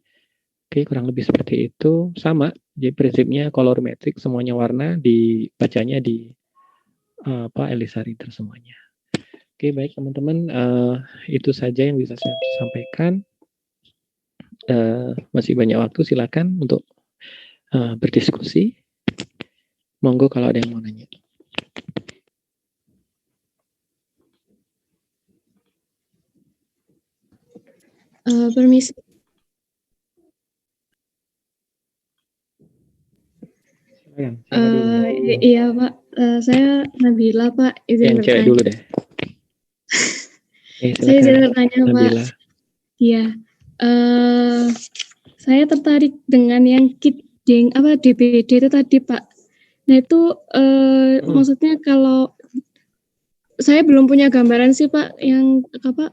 Oke, kurang lebih seperti itu. Sama, jadi prinsipnya colorimetric, semuanya warna, dibacanya di ELISA reader semuanya. Oke, baik teman-teman, itu saja yang bisa saya sampaikan. Masih banyak waktu, silakan untuk berdiskusi. Monggo kalau ada yang mau nanya. Permisi. Siapa dulu? Iya Pak, saya Nabila Pak, izin Yang cewek bertanya. dulu deh. Saya izin Silakan, bertanya Pak. Nabila. Iya, saya tertarik dengan yang kit DBD itu tadi Pak. Nah itu maksudnya kalau saya belum punya gambaran sih Pak yang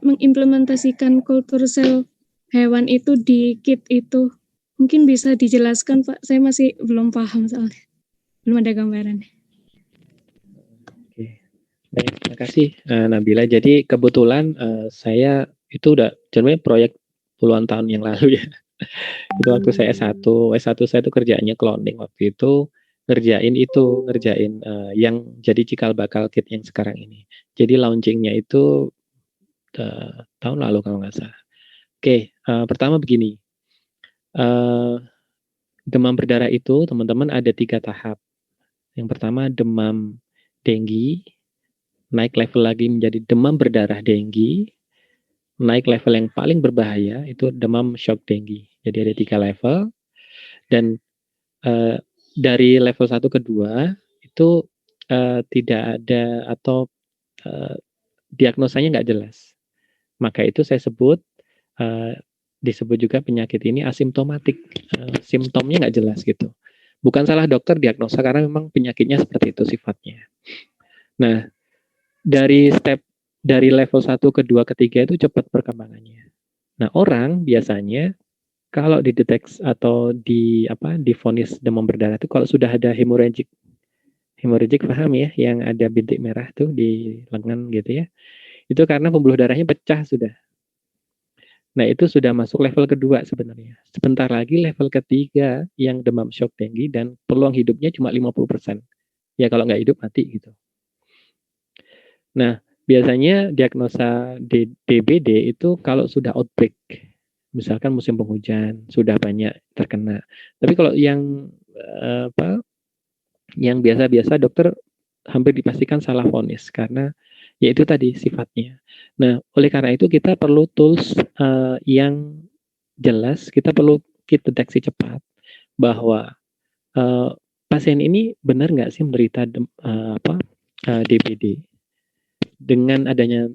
mengimplementasikan kultur sel hewan itu di kit itu. Mungkin bisa dijelaskan Pak, saya masih belum paham soalnya. Belum ada gambaran. Oke. Baik, terima kasih Nabila. Jadi kebetulan saya itu udah sebenarnya proyek puluhan tahun yang lalu ya. Itu waktu saya S1 saya itu kerjaannya cloning waktu itu ngerjain yang jadi cikal bakal kit yang sekarang ini. Jadi launchingnya itu tahun lalu kalau nggak salah. Oke, pertama begini, demam berdarah itu teman-teman ada 3 tahap. Yang pertama demam denggi, naik level lagi menjadi demam berdarah denggi, naik level yang paling berbahaya itu demam shock denggi. Jadi ada 3 level dan dari level 1 ke 2 itu tidak ada atau diagnosanya nggak jelas. Maka itu saya sebut disebut juga penyakit ini asimptomatik. Simptomnya nggak jelas gitu. Bukan salah dokter diagnosa karena memang penyakitnya seperti itu sifatnya. Nah, dari level 1 ke 2 ke 3 itu cepat perkembangannya. Nah, orang biasanya kalau dideteksi atau divonis demam berdarah itu kalau sudah ada hemorrhagic paham ya, yang ada bintik merah tuh di lengan gitu ya. Itu karena pembuluh darahnya pecah sudah. Nah, itu sudah masuk level kedua sebenarnya. Sebentar lagi level ketiga yang demam shock tinggi dan peluang hidupnya cuma 50%. Ya kalau nggak hidup mati gitu. Nah, biasanya diagnosa DBD itu kalau sudah outbreak. Misalkan musim penghujan, sudah banyak terkena. Tapi kalau yang biasa-biasa dokter hampir dipastikan salah vonis karena yaitu tadi sifatnya. Nah, oleh karena itu kita perlu tools yang jelas, kita perlu kit deteksi cepat bahwa pasien ini benar nggak sih menderita DBD. Dengan adanya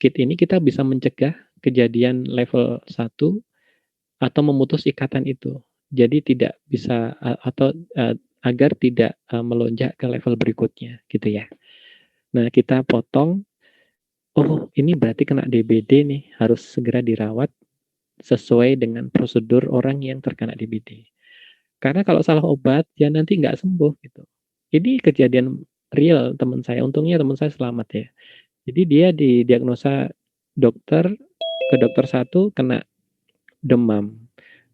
kit ini kita bisa mencegah kejadian level 1 atau memutus ikatan itu. Jadi tidak bisa atau agar tidak melonjak ke level berikutnya gitu ya. Nah, kita potong, oh ini berarti kena DBD nih, harus segera dirawat sesuai dengan prosedur orang yang terkena DBD. Karena kalau salah obat, ya nanti nggak sembuh gitu. Ini kejadian real teman saya, untungnya teman saya selamat ya. Jadi dia didiagnosa dokter, ke dokter 1 kena demam,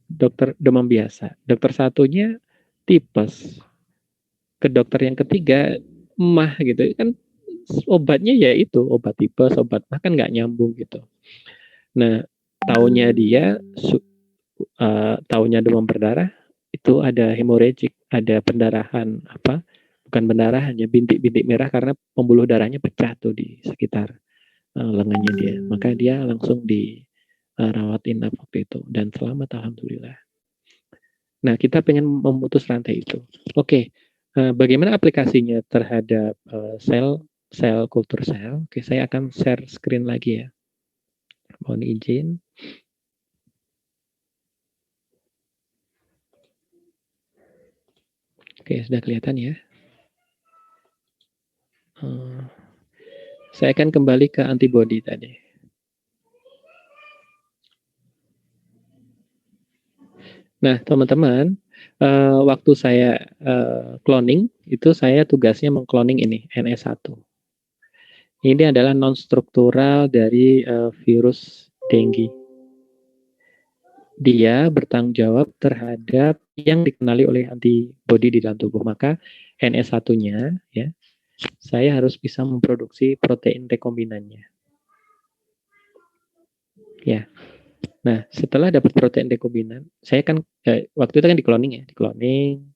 dokter demam biasa. Dokter satunya tipes, ke dokter yang ketiga mah gitu kan obatnya ya itu obat tipes, obat mah kan nggak nyambung gitu. Nah, taunya dia taunya demam berdarah itu ada hemorrhagic, ada pendarahan bukan pendarahan ya bintik-bintik merah karena pembuluh darahnya pecah tuh di sekitar lengannya dia. Maka dia langsung dirawat inap waktu itu dan selamat alhamdulillah. Nah, kita pengen memutus rantai itu. Oke, bagaimana aplikasinya terhadap sel kultur sel? Oke, saya akan share screen lagi ya. Mohon izin. Oke, sudah kelihatan ya. Saya akan kembali ke antibody tadi. Nah, teman-teman, waktu saya cloning, itu saya tugasnya mengcloning ini, NS1. Ini adalah non-struktural dari virus dengue. Dia bertanggung jawab terhadap yang dikenali oleh antibody di dalam tubuh. Maka NS1-nya, ya, saya harus bisa memproduksi protein rekombinannya. Ya. Nah, setelah dapat protein rekombinan, saya kan waktu itu kan di cloning,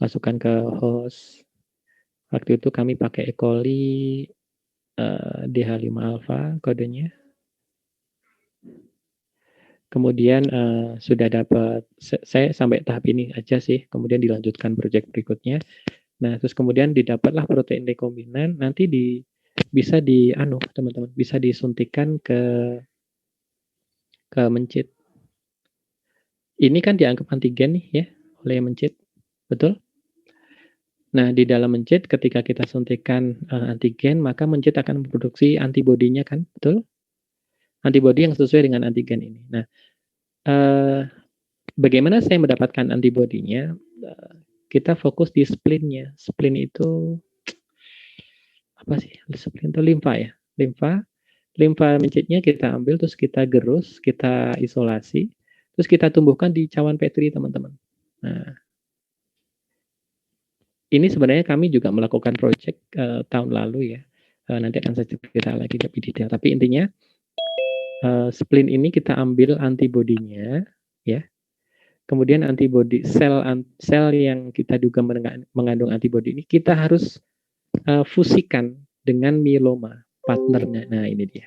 masukkan ke host. Waktu itu kami pakai E. coli DH5 alpha kodenya. Kemudian sudah dapat, saya sampai tahap ini aja sih, kemudian dilanjutkan proyek berikutnya. Nah, terus kemudian didapatlah protein rekombinan, nanti bisa teman-teman, bisa disuntikan ke mencit. Ini kan dianggap antigen nih ya oleh mencit, betul? Nah, di dalam mencit ketika kita suntikan antigen, maka mencit akan memproduksi antibodinya kan, betul? Antibodi yang sesuai dengan antigen ini. Nah, bagaimana saya mendapatkan antibodinya? Kita fokus di spleen-nya. Spleen itu apa sih? Spleen itu limfa ya. Limfa mencitnya kita ambil, terus kita gerus, kita isolasi, terus kita tumbuhkan di cawan Petri, teman-teman. Nah, ini sebenarnya kami juga melakukan proyek tahun lalu ya. Nanti akan saya cerita lagi lebih detail. Tapi intinya spleen ini kita ambil antibodinya, ya. Kemudian antibodi sel yang kita duga mengandung antibodi ini kita harus fusikan dengan mieloma partnernya. Nah, ini dia.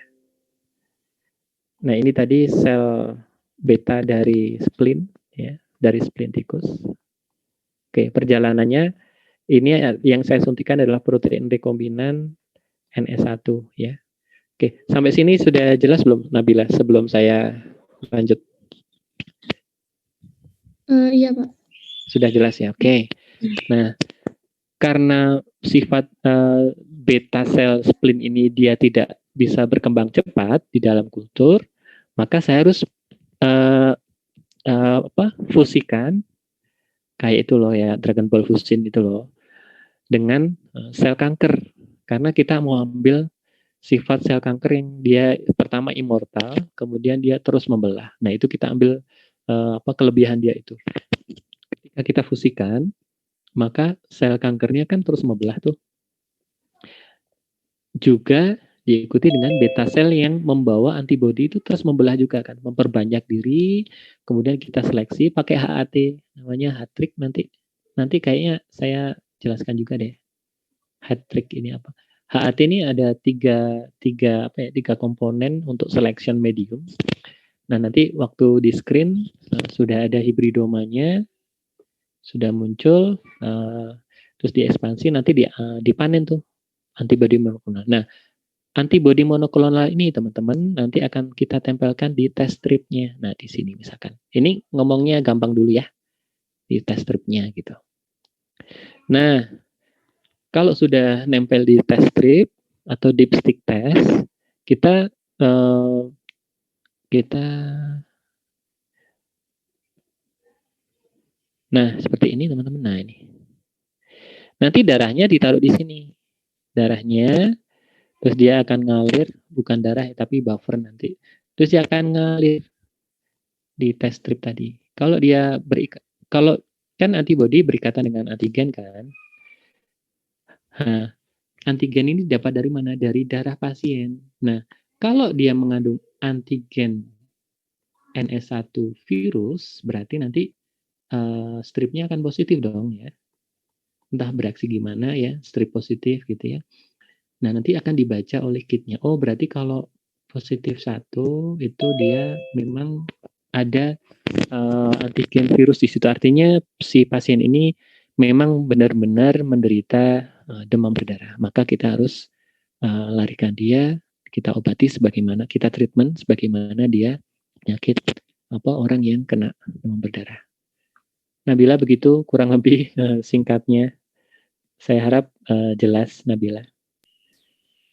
Nah, ini tadi sel beta dari spleen, ya, dari spleen tikus. Oke, perjalanannya ini yang saya suntikan adalah protein rekombinan NS1, ya. Oke, sampai sini sudah jelas belum, Nabila? Sebelum saya lanjut. Iya, Pak. Sudah jelas ya. Oke. Nah, karena sifat beta sel spleen ini dia tidak bisa berkembang cepat di dalam kultur, maka saya harus fusikan kayak itu loh ya, Dragon Ball Fusion itu loh, dengan sel kanker. Karena kita mau ambil sifat sel kanker yang dia pertama immortal, kemudian dia terus membelah. Nah, itu kita ambil kelebihan dia itu. Ketika kita fusikan, maka sel kankernya kan terus membelah tuh. Juga diikuti dengan beta sel yang membawa antibodi itu terus membelah juga kan, memperbanyak diri, kemudian kita seleksi pakai HAT, namanya hat-trick. Nanti kayaknya saya jelaskan juga deh. Hat-trick ini apa? HAT ini ada tiga komponen untuk selection medium. Nah, nanti waktu di screen sudah ada hibridomanya, sudah muncul, terus diekspansi, nanti dipanen tuh antibodi monoklonal. Nah, antibodi monoklonal ini teman-teman nanti akan kita tempelkan di test stripnya. Nah, di sini misalkan. Ini ngomongnya gampang dulu ya, di test stripnya gitu. Nah, kalau sudah nempel di test strip atau dipstick test, kita nah seperti ini teman-teman. Nah, ini nanti darahnya ditaruh di sini, darahnya, terus dia akan ngalir, bukan darah tapi buffer nanti, terus dia akan ngalir di test strip tadi. Kalau dia kalau kan antibodi berikatan dengan antigen kan, nah, antigen ini dapat dari mana? Dari darah pasien. Nah, kalau dia mengandung antigen NS1 virus, berarti nanti stripnya akan positif dong ya. Entah bereaksi gimana ya, strip positif gitu ya. Nah, nanti akan dibaca oleh kitnya. Oh, berarti kalau positif 1 itu dia memang ada antigen virus di situ. Artinya si pasien ini memang benar-benar menderita demam berdarah. Maka kita harus larikan dia, kita obati sebagaimana, kita treatment sebagaimana dia penyakit orang yang kena demam berdarah. Nabila, begitu kurang lebih singkatnya. Saya harap jelas, Nabila.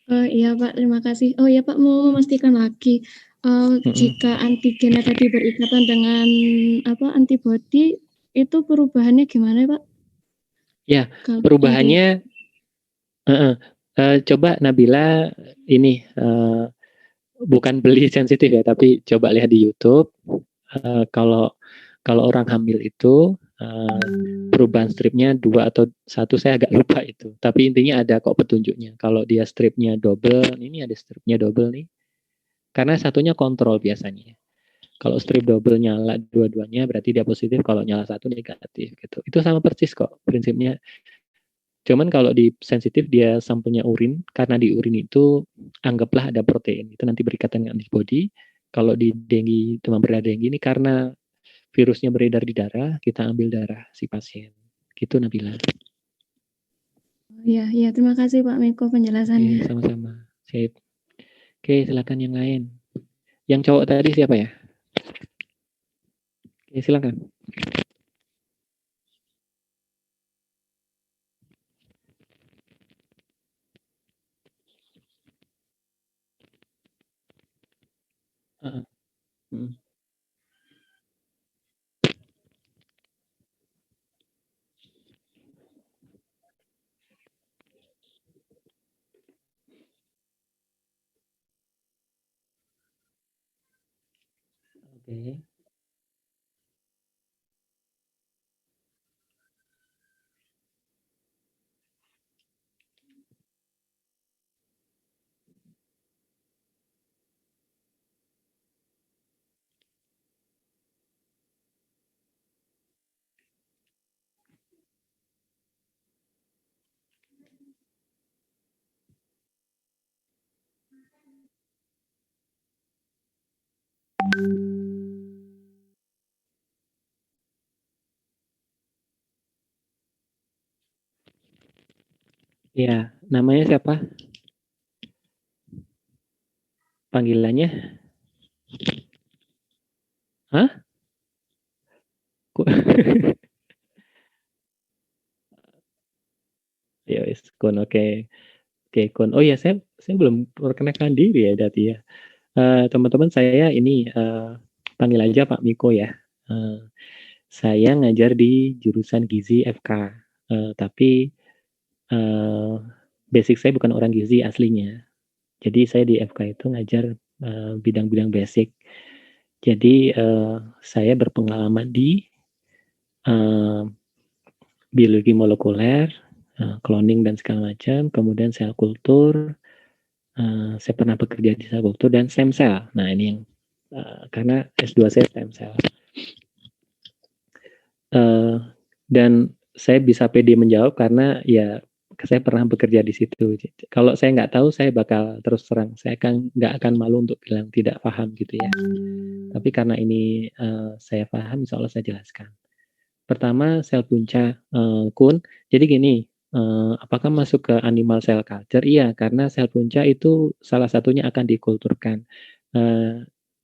Iya Pak, terima kasih. Oh ya Pak, mau memastikan lagi, jika antigen tadi berikatan dengan antibodi, itu perubahannya gimana Pak? Ya, perubahannya coba Nabila ini bukan beli sensitif ya, tapi coba lihat di YouTube. Kalau orang hamil itu perubahan stripnya 2 atau 1, saya agak lupa itu. Tapi intinya ada kok petunjuknya. Kalau dia stripnya double, ini ada stripnya double nih. Karena satunya kontrol biasanya. Kalau strip double nyala dua-duanya berarti dia positif, kalau nyala 1 negatif gitu. Itu sama persis kok prinsipnya. Cuman kalau di sensitif dia sampelnya urin, karena di urin itu anggaplah ada protein, itu nanti berikatan dengan antibodi. kalau di dengue, demam berdarah dengue ini karena virusnya beredar di darah, kita ambil darah si pasien. Gitu Nabila. Ya, ya, terima kasih Pak Miko penjelasannya. Sama-sama. Sip. Oke, silakan yang lain. Yang cowok tadi siapa ya? Oke, silakan. Uh-uh. Hmm. Oke. Ya, namanya siapa? Panggilannya? Hah? Ya wis, Kun. Oke. Oke, Kun. Oh ya, saya belum perkenalkan diri ya, Dati ya. Teman-teman saya ini panggil aja Pak Miko ya. Saya ngajar di jurusan gizi FK. Tapi eh, basic saya bukan orang gizi aslinya. Jadi saya di FK itu ngajar bidang-bidang basic. Jadi saya berpengalaman di eh, biologi molekuler, cloning dan segala macam, kemudian sel kultur. Saya pernah bekerja di sel kultur dan stem cell. Nah ini yang karena S2 saya stem cell. Dan saya bisa pede menjawab karena ya saya pernah bekerja di situ. Kalau saya nggak tahu, saya bakal terus terang. Saya nggak akan malu untuk bilang tidak paham gitu ya. Tapi karena ini saya paham, insya Allah saya jelaskan. Pertama, sel punca, Kun. Jadi gini, apakah masuk ke animal cell culture? Iya, karena sel punca itu salah satunya akan dikulturkan.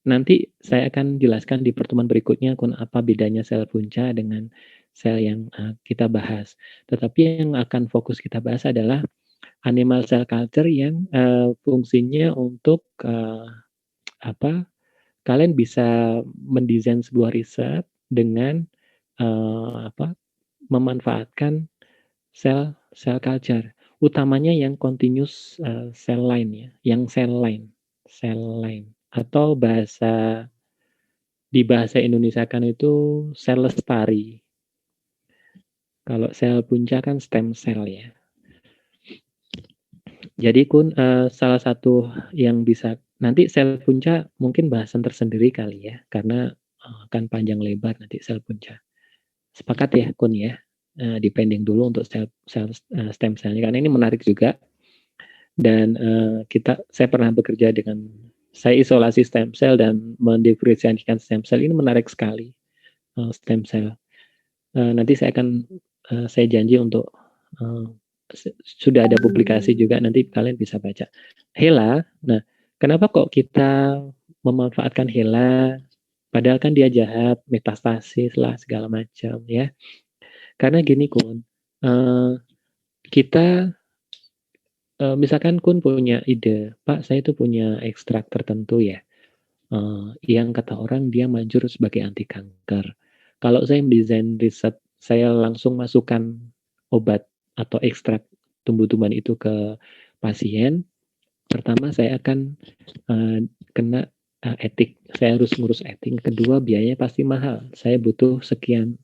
Nanti saya akan jelaskan di pertemuan berikutnya, Kun, apa bedanya sel punca dengan sel yang kita bahas. Tetapi yang akan fokus kita bahas adalah animal cell culture yang fungsinya untuk apa? Kalian bisa mendesain sebuah riset dengan memanfaatkan sel culture, utamanya yang continuous cell line ya, yang cell line atau di bahasa Indonesia kan itu sel lestari. Kalau sel punca kan stem cell ya. Jadi Kun salah satu yang bisa nanti sel punca mungkin bahasan tersendiri kali ya, karena akan panjang lebar nanti sel punca. Sepakat ya Kun ya. Depending dulu untuk stem cell-nya karena ini menarik juga. Dan saya pernah bekerja dengan saya isolasi stem cell dan mendiferensiasikan stem cell ini menarik sekali stem cell. Nanti saya janji untuk sudah ada publikasi juga nanti kalian bisa baca. HeLa, nah kenapa kok kita memanfaatkan HeLa? Padahal kan dia jahat, metastasis lah segala macam ya. Karena gini Kun, kita misalkan Kun punya ide, Pak saya itu punya ekstrak tertentu ya, yang kata orang dia manjur sebagai anti kanker. Kalau saya mendesain riset, saya langsung masukkan obat atau ekstrak tumbuh-tumbuhan itu ke pasien, pertama saya akan kena etik, saya harus ngurus etik. Kedua biayanya pasti mahal, saya butuh sekian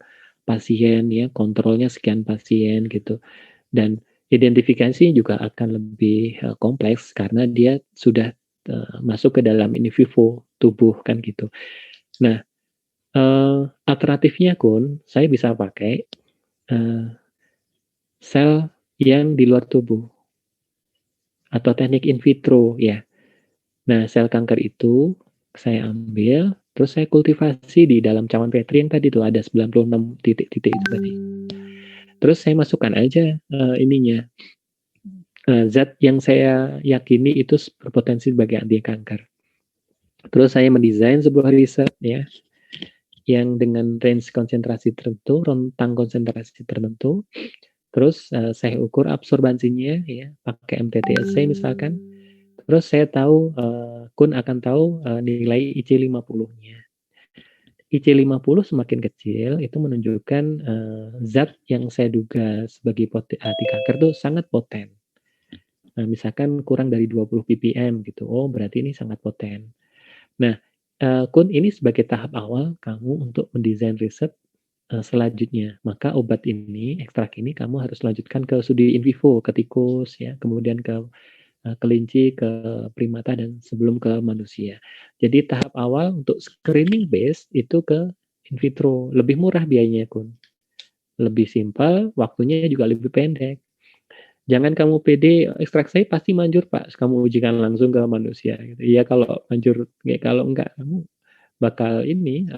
pasien ya, kontrolnya sekian pasien gitu. Dan identifikasi juga akan lebih kompleks karena dia sudah masuk ke dalam in vivo tubuh kan gitu. Nah, alternatifnya Kun, saya bisa pakai sel yang di luar tubuh atau teknik in vitro ya. Nah, sel kanker itu Saya ambil, terus saya kultivasi di dalam cawan Petri yang tadi tuh ada 96 titik-titik itu tadi. Terus saya masukkan aja ininya, zat yang saya yakini itu berpotensi sebagai anti kanker. Terus saya mendesain sebuah riset ya, yang dengan range konsentrasi tertentu, rentang konsentrasi tertentu. Terus saya ukur absorbansinya ya, pakai MTTSC misalkan. Terus saya tahu, Kun akan tahu nilai IC50-nya. IC50 semakin kecil, itu menunjukkan zat yang saya duga sebagai anti kanker itu sangat poten. Nah, misalkan kurang dari 20 ppm gitu, oh berarti ini sangat poten. Nah, Kun, ini sebagai tahap awal kamu untuk mendesain riset selanjutnya. Maka obat ini, ekstrak ini kamu harus lanjutkan ke studi in vivo, ke tikus, ya, kemudian ke kelinci, ke primata, dan sebelum ke manusia. Jadi tahap awal untuk screening base itu ke in vitro, lebih murah biayanya, Kun. Lebih simpel, waktunya juga lebih pendek. Jangan kamu pede, ekstrak saya pasti manjur, Pak. Kamu ujikan langsung ke manusia. Gitu. Iya kalau manjur, kalau enggak kamu bakal ini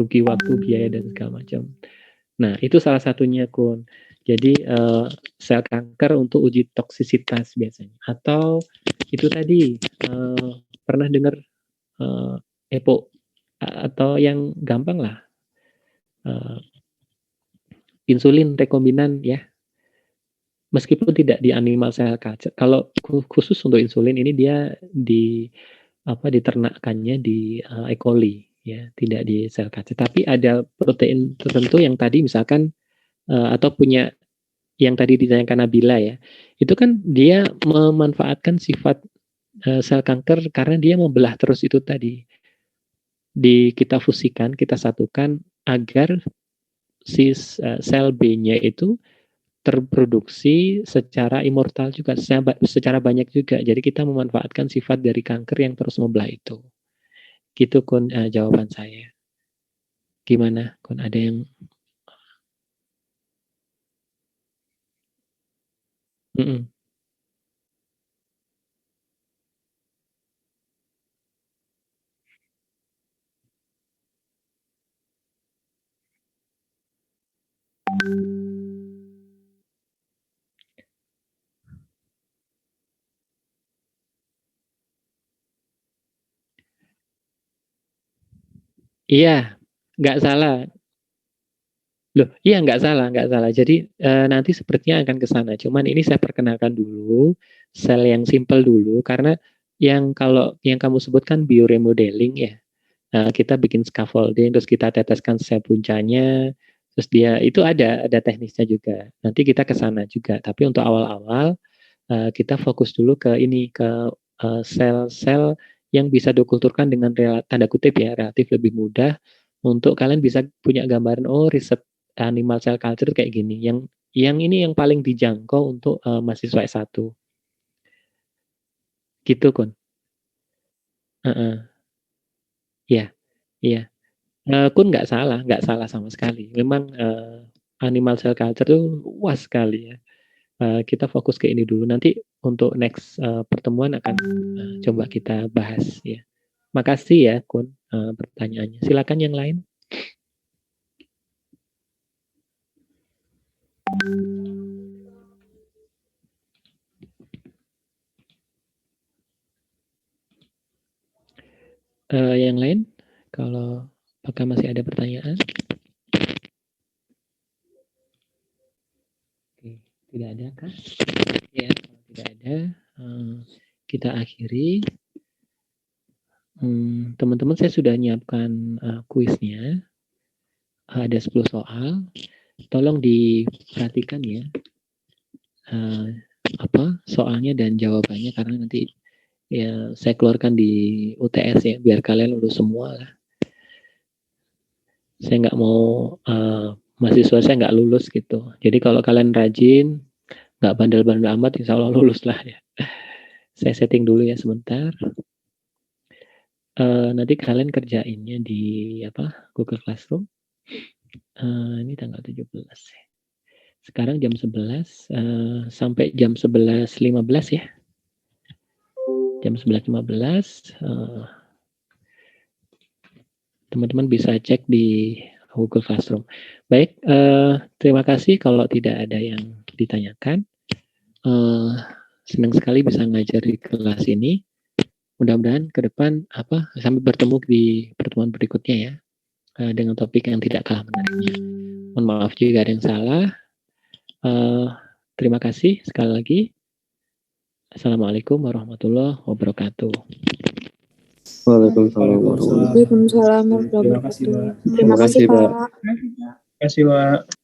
rugi waktu, biaya, dan segala macam. Nah, itu salah satunya, Kun. Jadi sel kanker untuk uji toksisitas biasanya. Atau itu tadi pernah dengar EPO, atau yang gampang lah insulin rekombinan ya. Meskipun tidak di animal cell culture. Kalau khusus untuk insulin ini dia diternakannya di E. coli ya, tidak di sel culture. Tapi ada protein tertentu yang tadi misalkan atau punya yang tadi ditanyakan Nabila ya, itu kan dia memanfaatkan sifat sel kanker karena dia membelah terus itu tadi. Kita fusikan, kita satukan agar si sel B-nya itu terproduksi secara immortal juga, secara banyak juga. Jadi kita memanfaatkan sifat dari kanker yang terus membelah itu. Gitu, Kun, jawaban saya. Gimana, Kun? Ada yang... Mm-mm. Iya, nggak salah. Loh, iya nggak salah, nggak salah. Jadi nanti sepertinya akan ke sana. Cuman ini saya perkenalkan dulu sel yang simple dulu, karena yang kalau yang kamu sebutkan bioremodeling ya. Kita bikin scaffolding, terus kita teteskan sel puncanya, terus dia itu ada teknisnya juga. Nanti kita ke sana juga. Tapi untuk awal-awal kita fokus dulu ke ini, ke sel-sel yang bisa dikulturkan dengan tanda kutip ya, relatif lebih mudah untuk kalian bisa punya gambaran, oh riset animal cell culture kayak gini. Yang ini yang paling dijangkau untuk mahasiswa S1. Gitu, Kun. Iya, iya. Kun nggak salah sama sekali. Memang animal cell culture itu luas sekali ya. Kita fokus ke ini dulu. Nanti untuk next pertemuan akan coba kita bahas ya. Makasih ya, Kun, pertanyaannya. Silakan yang lain. Yang lain, kalau apakah masih ada pertanyaan? Oke, tidak ada kah? Ya, kalau tidak ada, kita akhiri. Teman-teman, saya sudah menyiapkan kuisnya. Ada 10 soal. Tolong diperhatikan ya. Soalnya dan jawabannya, karena nanti ya saya keluarkan di UTS ya, biar kalian lulus semua lah. Saya nggak mau mahasiswa saya nggak lulus gitu. Jadi kalau kalian rajin, nggak bandel-bandel amat, insya Allah lulus lah ya. Saya setting dulu ya sebentar. Nanti kalian kerjainnya di Google Classroom. Ini tanggal 17 ya. Sekarang jam 11 sampai jam 11.15 ya. Jam 11.15 teman-teman bisa cek di Google Classroom. Baik, terima kasih kalau tidak ada yang ditanyakan. Senang sekali bisa ngajar di kelas ini. Mudah-mudahan ke depan sampai bertemu di pertemuan berikutnya ya, dengan topik yang tidak kalah menariknya. Mohon maaf jika ada yang salah. Terima kasih sekali lagi. Assalamualaikum warahmatullahi wabarakatuh. Waalaikumsalam. Waalaikumsalam warahmatullahi Terima kasih, wabarakatuh. Pak. Terima kasih, Pak. Pak. Terima kasih, Pak.